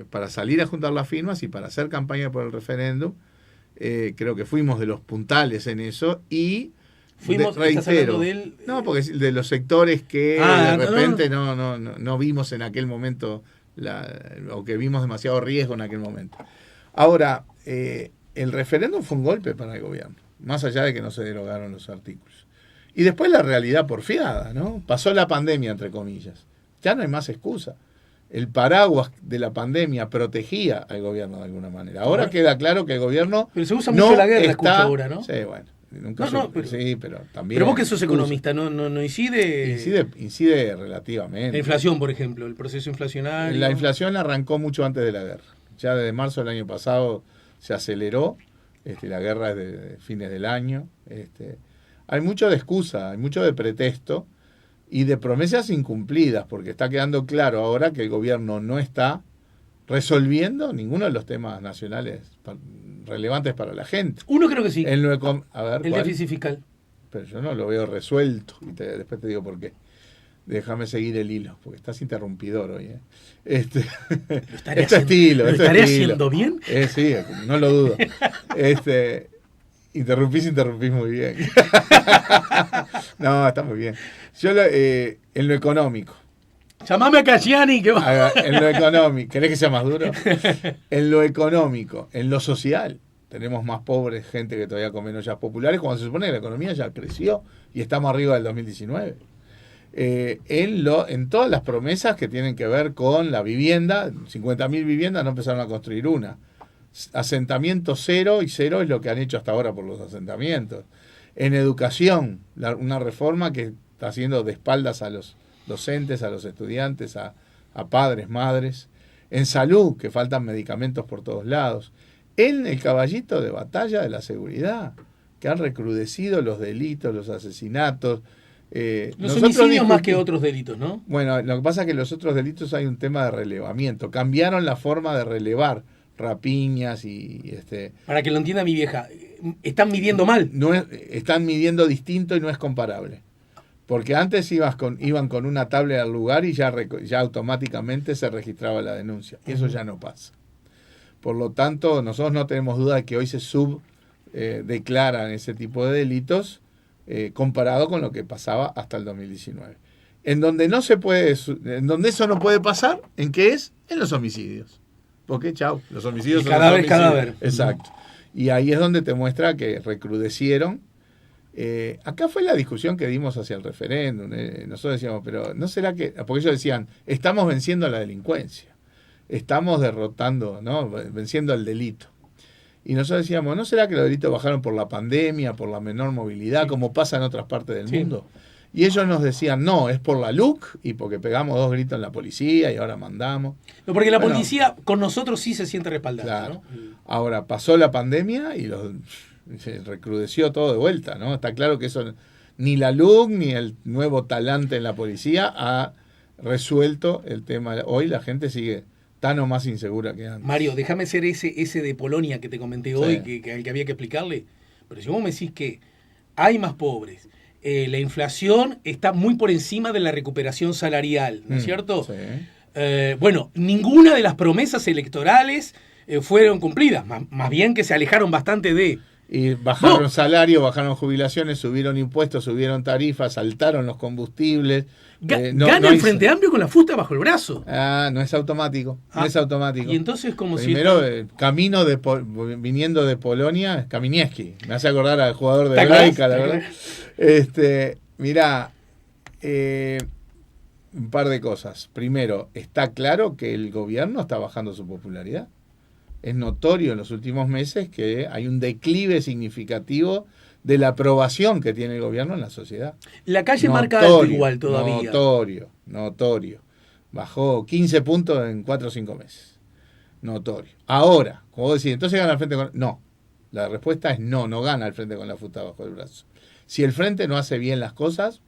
para salir a juntar las firmas y para hacer campaña por el referéndum. Creo que fuimos de los puntales en eso y reitero, no, porque de los sectores que de repente no vimos en aquel momento o que vimos demasiado riesgo en aquel momento. Ahora, el referéndum fue un golpe para el gobierno, más allá de que no se derogaron los artículos. Y después la realidad porfiada, ¿no? Pasó la pandemia, entre comillas. Ya no hay más excusa. El paraguas de la pandemia protegía al gobierno de alguna manera. Ahora queda claro que el gobierno... Pero se usa mucho la guerra, escucho ahora, ¿no? Sí, bueno. Sí, pero también... Pero vos que sos economista, ¿no incide? Incide relativamente. La inflación, por ejemplo, el proceso inflacionario. La inflación arrancó mucho antes de la guerra. Ya desde marzo del año pasado se aceleró. La guerra es de fines del año. Hay mucho de excusa, hay mucho de pretexto. Y de promesas incumplidas, porque está quedando claro ahora que el gobierno no está resolviendo ninguno de los temas nacionales relevantes para la gente. Uno creo que sí. El déficit fiscal. Pero yo no lo veo resuelto. Y después te digo por qué. Déjame seguir el hilo, porque estás interrumpidor hoy. ¿Lo estaré haciendo bien? Sí, no lo dudo. Interrumpís muy bien. No, está muy bien. Yo en lo económico, Llamame a Cayani que va. En lo económico, ¿querés que sea más duro? En lo económico, en lo social, tenemos más pobres, gente que todavía come en ollas populares, cuando se supone que la economía ya creció y estamos arriba del 2019. En todas las promesas que tienen que ver con la vivienda, 50.000 viviendas, no empezaron a construir una. Asentamiento cero, y cero es lo que han hecho hasta ahora por los asentamientos. En educación, una reforma que está haciendo de espaldas a los docentes, a los estudiantes, a padres, madres. En salud, que faltan medicamentos por todos lados. En el caballito de batalla de la seguridad, que han recrudecido los delitos, los asesinatos. Los homicidios más que otros delitos, ¿no? Bueno, lo que pasa es que los otros delitos hay un tema de relevamiento. Cambiaron la forma de relevar rapiñas y Para que lo entienda mi vieja, están midiendo mal. Están midiendo distinto y no es comparable. Porque antes iban con una tablet al lugar y ya automáticamente se registraba la denuncia. Y eso ya no pasa. Por lo tanto, nosotros no tenemos duda de que hoy se declaran ese tipo de delitos comparado con lo que pasaba hasta el 2019. En donde eso no puede pasar, ¿en qué es? En los homicidios. Porque, los homicidios son cadáver. Exacto. Y ahí es donde te muestra que recrudecieron. Acá fue la discusión que dimos hacia el referéndum. Nosotros decíamos, pero ¿no será que...? Porque ellos decían, estamos venciendo a la delincuencia. Estamos derrotando, ¿no? Venciendo el delito. Y nosotros decíamos, ¿no será que los delitos bajaron por la pandemia, por la menor movilidad, como pasa en otras partes del mundo? Y ellos nos decían, no, es por la LUC y porque pegamos 2 gritos en la policía y ahora mandamos. No, porque la policía con nosotros sí se siente respaldada. Claro. ¿No? Ahora pasó la pandemia y se recrudeció todo de vuelta, ¿no? Está claro que eso ni la LUC ni el nuevo talante en la policía ha resuelto el tema. Hoy la gente sigue tan o más insegura que antes. Mario, déjame ser ese de Polonia que te comenté hoy, que al que había que explicarle. Pero si vos me decís que hay más pobres, la inflación está muy por encima de la recuperación salarial, ¿no es cierto? Sí. Bueno, ninguna de las promesas electorales fueron cumplidas, más bien que se alejaron bastante de... Y bajaron salario, bajaron jubilaciones, subieron impuestos, subieron tarifas, saltaron los combustibles. Gana el Frente Amplio con la fusta bajo el brazo. No es automático. No es automático. Y entonces como Primero, camino viniendo de Polonia, Kaminieski. Me hace acordar al jugador de Blaica, la verdad. Mirá, un par de cosas. Primero, está claro que el gobierno está bajando su popularidad. Es notorio en los últimos meses que hay un declive significativo de la aprobación que tiene el gobierno en la sociedad. La calle marca alto igual todavía. Notorio. Bajó 15 puntos en 4 o 5 meses. Notorio. Ahora, como decís, entonces gana el Frente con... No, la respuesta es no gana el Frente con la fusta bajo el brazo. Si el Frente no hace bien las cosas,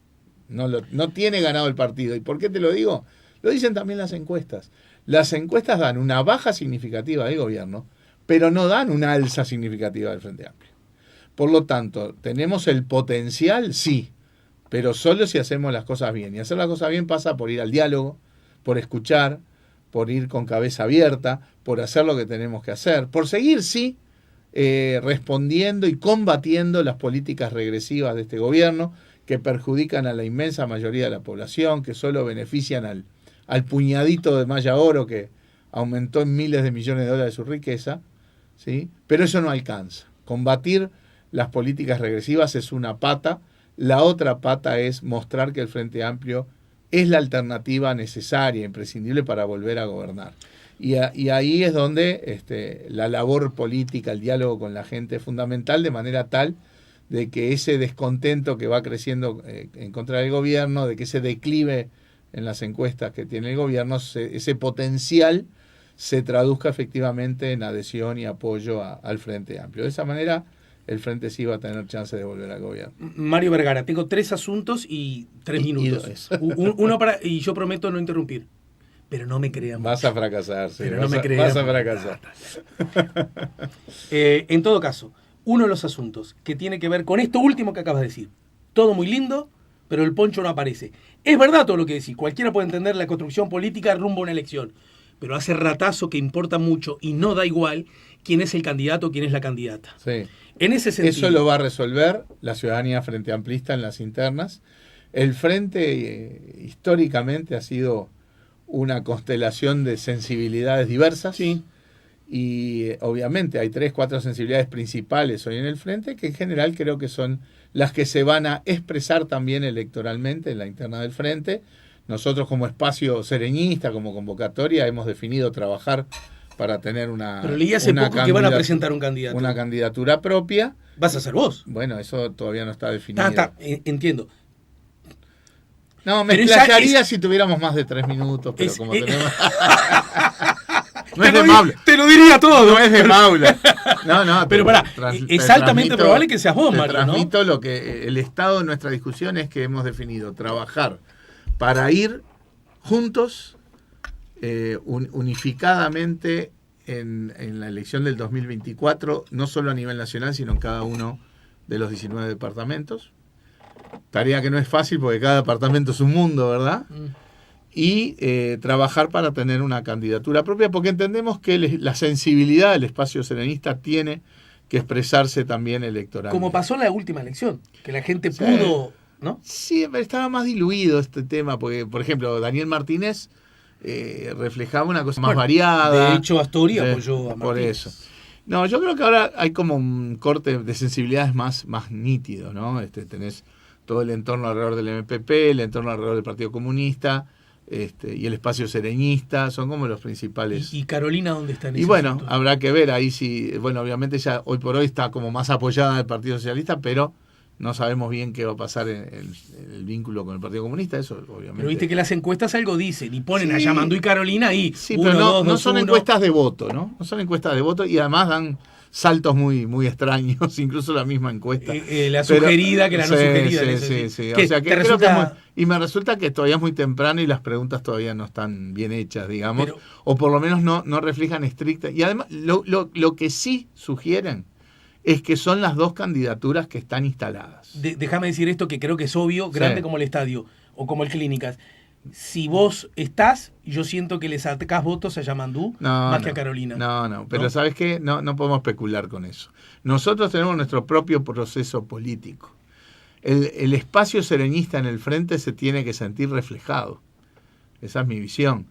no tiene ganado el partido. ¿Y por qué te lo digo? Lo dicen también las encuestas. Las encuestas dan una baja significativa del gobierno, pero no dan una alza significativa del Frente Amplio. Por lo tanto, ¿tenemos el potencial? Sí, pero solo si hacemos las cosas bien. Y hacer las cosas bien pasa por ir al diálogo, por escuchar, por ir con cabeza abierta, por hacer lo que tenemos que hacer, por seguir, sí, respondiendo y combatiendo las políticas regresivas de este gobierno que perjudican a la inmensa mayoría de la población, que solo benefician al puñadito de Maya Oro que aumentó en miles de millones de dólares su riqueza, ¿sí? Pero eso no alcanza. Combatir las políticas regresivas es una pata, la otra pata es mostrar que el Frente Amplio es la alternativa necesaria, imprescindible para volver a gobernar. Y ahí es donde la labor política, el diálogo con la gente es fundamental, de manera tal de que ese descontento que va creciendo en contra del gobierno, de que ese declive en las encuestas que tiene el gobierno, ese potencial se traduzca efectivamente en adhesión y apoyo al Frente Amplio. De esa manera, el Frente sí va a tener chance de volver al gobierno. Mario Vergara, tengo 3 asuntos y 3 minutos. Uno y yo prometo no interrumpir. Pero no me crean. Vas a fracasar, sí. Pero no me crean. Vas a fracasar. En todo caso, uno de los asuntos que tiene que ver con esto último que acabas de decir. Todo muy lindo, pero el poncho no aparece. Es verdad todo lo que decís. Cualquiera puede entender la construcción política rumbo a una elección. Pero hace ratazo que importa mucho y no da igual quién es el candidato o quién es la candidata. Sí. En ese sentido. Eso lo va a resolver la ciudadanía frente amplista en las internas. El Frente históricamente ha sido una constelación de sensibilidades diversas. Sí. Y obviamente hay 3, 4 sensibilidades principales hoy en el frente, que en general creo que son las que se van a expresar también electoralmente en la interna del frente. Nosotros como espacio sereñista, como convocatoria, hemos definido trabajar para tener una... Pero leí hace poco que van a presentar un candidato. Una candidatura propia. ¿Vas a ser vos? Bueno, eso todavía no está definido. Entiendo. No, me explayaría si tuviéramos más de 3 minutos, pero como tenemos... No es de Maula. Te lo diría todo. No es de Maula. No, pero pará, es altamente probable que seas vos, Mario, ¿no? Transmito lo que el estado de nuestra discusión es que hemos definido trabajar para ir juntos, unificadamente en la elección del 2024, no solo a nivel nacional, sino en cada uno de los 19 departamentos. Tarea que no es fácil porque cada departamento es un mundo, ¿verdad? Y trabajar para tener una candidatura propia, porque entendemos que la sensibilidad del espacio serenista tiene que expresarse también electoralmente. Como pasó en la última elección, que la gente pudo, ¿no? Sí, estaba más diluido este tema, porque, por ejemplo, Daniel Martínez reflejaba una cosa más variada. De hecho, Astori apoyó a Martínez. Por eso. No, yo creo que ahora hay como un corte de sensibilidades más nítido, ¿no? Tenés todo el entorno alrededor del MPP, el entorno alrededor del Partido Comunista, y el espacio sereñista, son como los principales. ¿Y Carolina dónde está en ese Y bueno, asunto? habrá que ver ahí si, bueno, obviamente ya hoy por hoy está como más apoyada del Partido Socialista, pero no sabemos bien qué va a pasar en el vínculo con el Partido Comunista, eso obviamente. Pero viste que las encuestas algo dicen, y ponen a Yamandu y Carolina ahí. Sí, pero no son encuestas de voto, ¿no? No son encuestas de voto y además dan saltos muy extraños, incluso la misma encuesta. La sugerida que la no sugerida. Sí. O sea, que creo que y me resulta que todavía es muy temprano y las preguntas todavía no están bien hechas, digamos, o por lo menos no reflejan estricta. Y además, lo que sí sugieren es que son las 2 candidaturas que están instaladas. Déjame decir esto que creo que es obvio, grande como el estadio o como el Clínicas. Si vos estás, yo siento que le sacás votos a Yamandu más que a Carolina. No, pero ¿sabes qué? No podemos especular con eso. Nosotros tenemos nuestro propio proceso político. El espacio serenista en el frente se tiene que sentir reflejado. Esa es mi visión.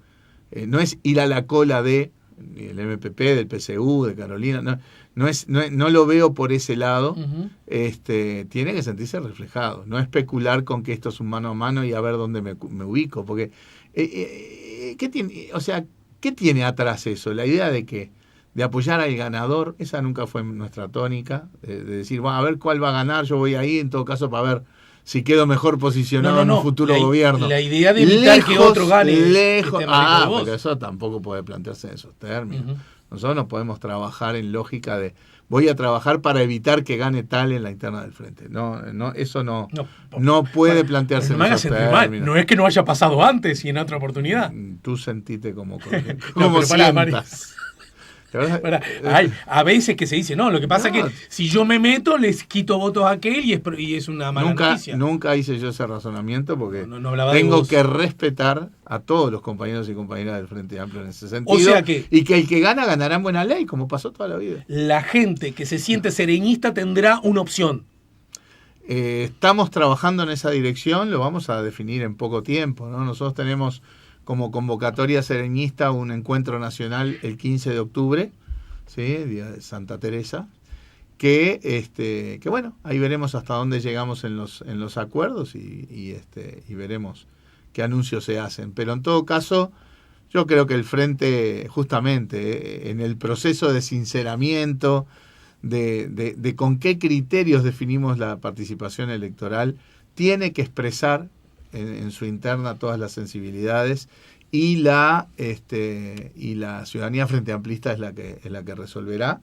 No es ir a la cola del MPP, del PSU, de Carolina, no lo veo por ese lado. Tiene que sentirse reflejado, no especular con que esto es un mano a mano y a ver dónde me ubico, porque ¿qué tiene atrás eso? La idea de apoyar al ganador, esa nunca fue nuestra tónica, de decir, bueno, a ver cuál va a ganar, yo voy ahí, en todo caso para ver si quedo mejor posicionado en un futuro gobierno. La idea de evitar que otro gane. Pero eso tampoco puede plantearse en esos términos. Nosotros no podemos trabajar en lógica de voy a trabajar para evitar que gane tal en la interna del frente. Eso no puede plantearse en esos términos. No es que no haya pasado antes y en otra oportunidad. Tú sentite como sientas. A veces que se dice, no, lo que pasa es que si yo me meto, les quito votos a aquel y es una mala noticia. Nunca hice yo ese razonamiento porque tengo que respetar a todos los compañeros y compañeras del Frente Amplio en ese sentido. O sea y que el que ganará en buena ley, como pasó toda la vida. La gente que se siente sereñista tendrá una opción. Estamos trabajando en esa dirección, lo vamos a definir en poco tiempo, ¿no? Nosotros tenemos como convocatoria sereñista un encuentro nacional el 15 de octubre, ¿sí? Día de Santa Teresa, que bueno, ahí veremos hasta dónde llegamos en los acuerdos y veremos qué anuncios se hacen. Pero en todo caso, yo creo que el Frente, justamente, en el proceso de sinceramiento, de con qué criterios definimos la participación electoral, tiene que expresar en su interna todas las sensibilidades y la ciudadanía frente amplista es la que resolverá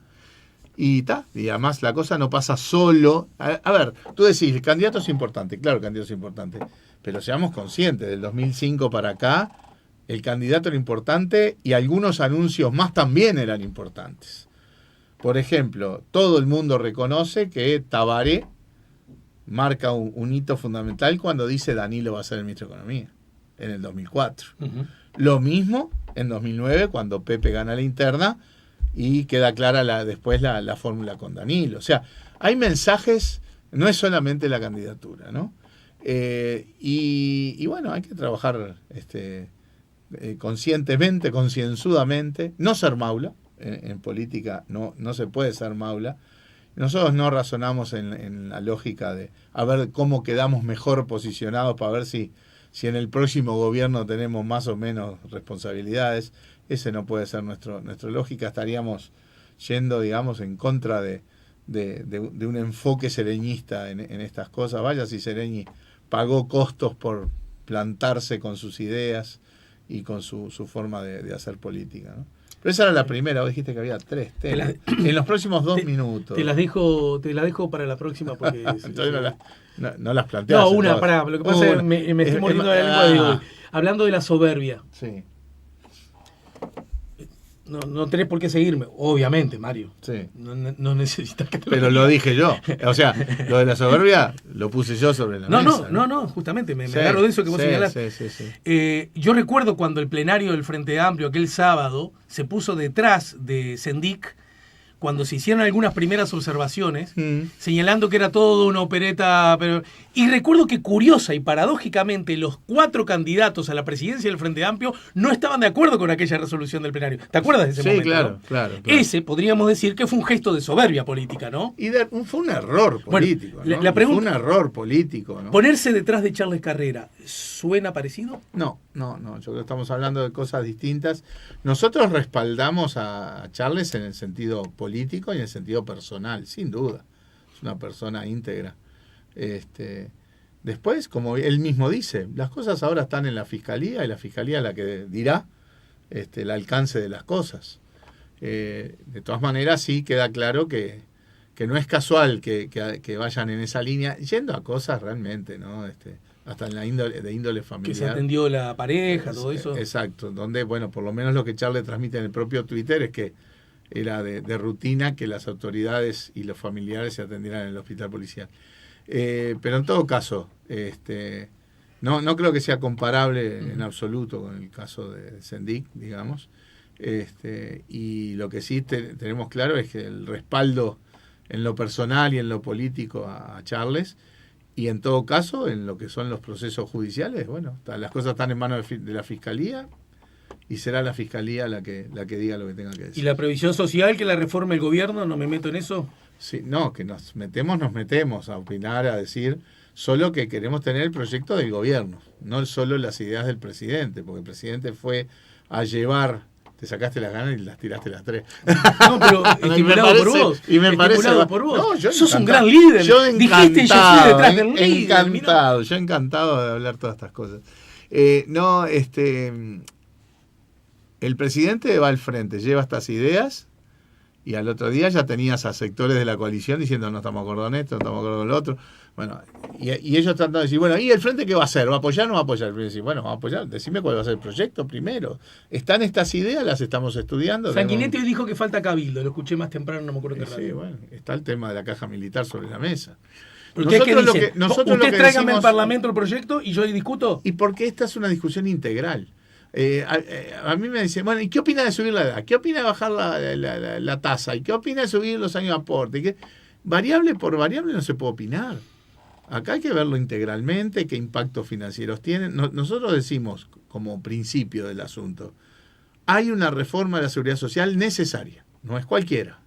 y además la cosa no pasa solo a ver, tú decís el candidato es importante, claro, el candidato es importante, pero seamos conscientes, del 2005 para acá el candidato era importante y algunos anuncios más también eran importantes. Por ejemplo, todo el mundo reconoce que Tabaré marca un hito fundamental cuando dice Danilo va a ser el ministro de Economía, en el 2004. Lo mismo en 2009, cuando Pepe gana la interna y queda clara después la fórmula con Danilo. O sea, hay mensajes, no es solamente la candidatura, ¿no? Y bueno, hay que trabajar conscientemente, concienzudamente, no ser maula. En política no se puede ser maula. Nosotros no razonamos en la lógica de a ver cómo quedamos mejor posicionados para ver si en el próximo gobierno tenemos más o menos responsabilidades. Ese no puede ser nuestra lógica. Estaríamos yendo, digamos, en contra de un enfoque sereñista en estas cosas. Vaya si Sereñi pagó costos por plantarse con sus ideas y con su forma de hacer política, ¿no? Pero esa era la primera, vos dijiste que había 3 temas. En los próximos 2 minutos. Te las dejo para la próxima porque... Entonces no las planteas. No, una, pará, lo que pasa es que me estoy muriendo de la lengua de hoy. Hablando de la soberbia. Sí. No tenés por qué seguirme, obviamente, Mario. Sí. No necesitas que te Pero lo dije yo. O sea, lo de la soberbia lo puse yo sobre la mesa. No, justamente, me agarro de eso que vos señalás. Sí. Yo recuerdo cuando el plenario del Frente Amplio, aquel sábado, se puso detrás de Sendik, cuando se hicieron algunas primeras observaciones, señalando que era todo una opereta. Y recuerdo que curiosa y paradójicamente los 4 candidatos a la presidencia del Frente Amplio no estaban de acuerdo con aquella resolución del plenario. ¿Te acuerdas de ese momento? Sí, claro. Ese podríamos decir que fue un gesto de soberbia política, ¿no? Y fue un error político. Bueno, ¿no? la pregunta, fue un error político, ¿no? ¿Ponerse detrás de Charles Carrera suena parecido? No, yo creo que estamos hablando de cosas distintas. Nosotros respaldamos a Charles en el sentido político y en el sentido personal, sin duda. Es una persona íntegra. Después, como él mismo dice, las cosas ahora están en la Fiscalía y la Fiscalía es la que dirá el alcance de las cosas. De todas maneras, sí queda claro que no es casual que vayan en esa línea, yendo a cosas realmente, ¿no? Hasta en la índole familiar. Que se atendió la pareja, todo eso. Exacto, donde, bueno, por lo menos lo que Charles transmite en el propio Twitter es que era de rutina que las autoridades y los familiares se atendieran en el hospital policial. Pero en todo caso, no creo que sea comparable en absoluto con el caso de Sendik, digamos. Y lo que sí tenemos claro es que el respaldo en lo personal y en lo político a Charles, y en todo caso en lo que son los procesos judiciales, bueno, las cosas están en manos de la Fiscalía y será la Fiscalía la que diga lo que tenga que decir. ¿Y la previsión social que la reforme el gobierno? ¿No me meto en eso? Sí, no, que nos metemos a opinar, a decir, solo que queremos tener el proyecto del gobierno, no solo las ideas del presidente, porque el presidente fue a llevar, te sacaste las ganas y las tiraste las 3. No, pero estimulado por vos. Y me parece por vos. No, yo sos un gran líder. Dijiste, yo estoy detrás del líder. Yo encantado de hablar todas estas cosas. El presidente va al frente, lleva estas ideas y al otro día ya tenías a sectores de la coalición diciendo no estamos de acuerdo en esto, no estamos de acuerdo en lo otro. Bueno, y ellos tratando de decir, bueno, ¿y el frente qué va a hacer? ¿Va a apoyar o no va a apoyar? Y decir, bueno, va a apoyar, decime cuál va a ser el proyecto primero. Están estas ideas, las estamos estudiando. Sanguinetti hoy dijo que falta cabildo, lo escuché más temprano, no me acuerdo qué radio. Sí, bueno, está el tema de la caja militar sobre la mesa. ¿Ustedes qué dicen? Ustedes tráiganme al Parlamento el proyecto y yo discuto. Y porque esta es una discusión integral. A mí me dicen, bueno, ¿y qué opina de subir la edad? ¿Qué opina de bajar la tasa? ¿Y qué opina de subir los años de aporte? Variable por variable no se puede opinar. Acá hay que verlo integralmente, qué impactos financieros tienen. Nosotros decimos, como principio del asunto, hay una reforma de la seguridad social necesaria, no es cualquiera.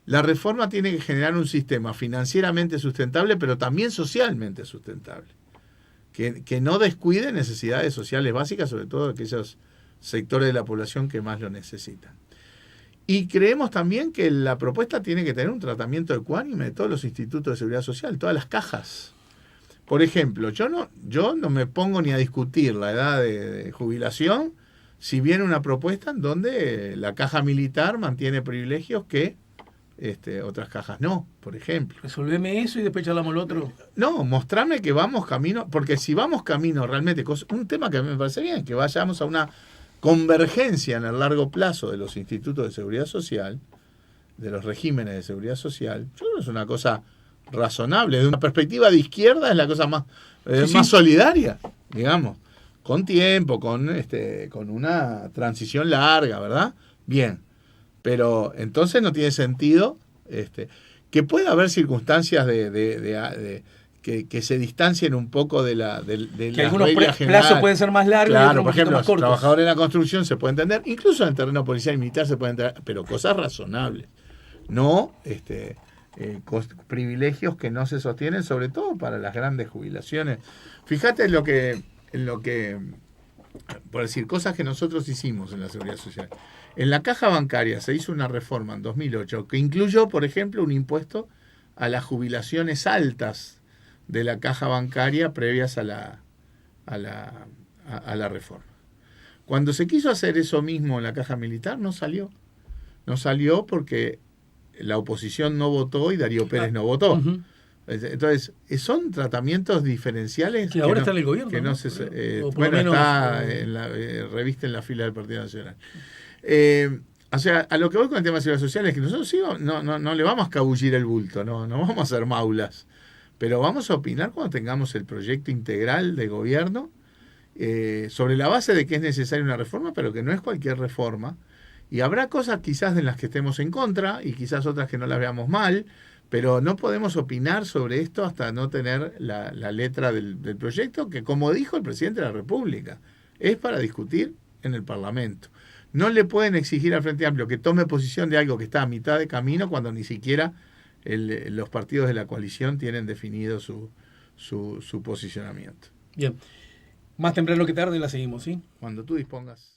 La reforma tiene que generar un sistema financieramente sustentable, pero también socialmente sustentable. Que no descuide necesidades sociales básicas, sobre todo aquellos sectores de la población que más lo necesitan. Y creemos también que la propuesta tiene que tener un tratamiento ecuánime de todos los institutos de seguridad social, todas las cajas. Por ejemplo, yo no me pongo ni a discutir la edad de jubilación si viene una propuesta en donde la caja militar mantiene privilegios que otras cajas no, por ejemplo. Resolveme eso y después charlamos lo otro. No, mostrame que vamos camino, porque si vamos camino realmente, un tema que a mí me parece bien, que vayamos a una convergencia en el largo plazo de los institutos de seguridad social, de los regímenes de seguridad social, yo creo que es una cosa razonable. Desde una perspectiva de izquierda es la cosa más solidaria, digamos, con tiempo, con una transición larga, ¿verdad? Bien. Pero entonces no tiene sentido que pueda haber circunstancias que se distancien un poco de Que la algunos regla general. plazos pueden ser más largos y Claro, otros un por poquito ejemplo, más cortos. los trabajadores de la construcción se puede entender, incluso en el terreno policial y militar se puede entender, pero cosas razonables. No privilegios que no se sostienen, sobre todo para las grandes jubilaciones. Fíjate en lo que, por decir, cosas que nosotros hicimos en la Seguridad Social. En la caja bancaria se hizo una reforma en 2008 que incluyó, por ejemplo, un impuesto a las jubilaciones altas de la caja bancaria previas a la reforma. Cuando se quiso hacer eso mismo en la caja militar, no salió. No salió porque la oposición no votó y Darío Pérez no votó. Uh-huh. Entonces, son tratamientos diferenciales que ahora está en el gobierno. Que no se, bueno, menos, está en la revista en la fila del Partido Nacional. O sea, a lo que voy con el tema de seguridad social es que nosotros sí, no le vamos a escabullir el bulto, no vamos a hacer maulas, pero vamos a opinar cuando tengamos el proyecto integral de gobierno sobre la base de que es necesaria una reforma, pero que no es cualquier reforma. Y habrá cosas quizás de las que estemos en contra y quizás otras que no las veamos mal, pero no podemos opinar sobre esto hasta no tener la letra del proyecto, que como dijo el presidente de la República, es para discutir en el Parlamento. No le pueden exigir al Frente Amplio que tome posición de algo que está a mitad de camino cuando ni siquiera los partidos de la coalición tienen definido su posicionamiento. Bien. Más temprano que tarde la seguimos, ¿sí? Cuando tú dispongas.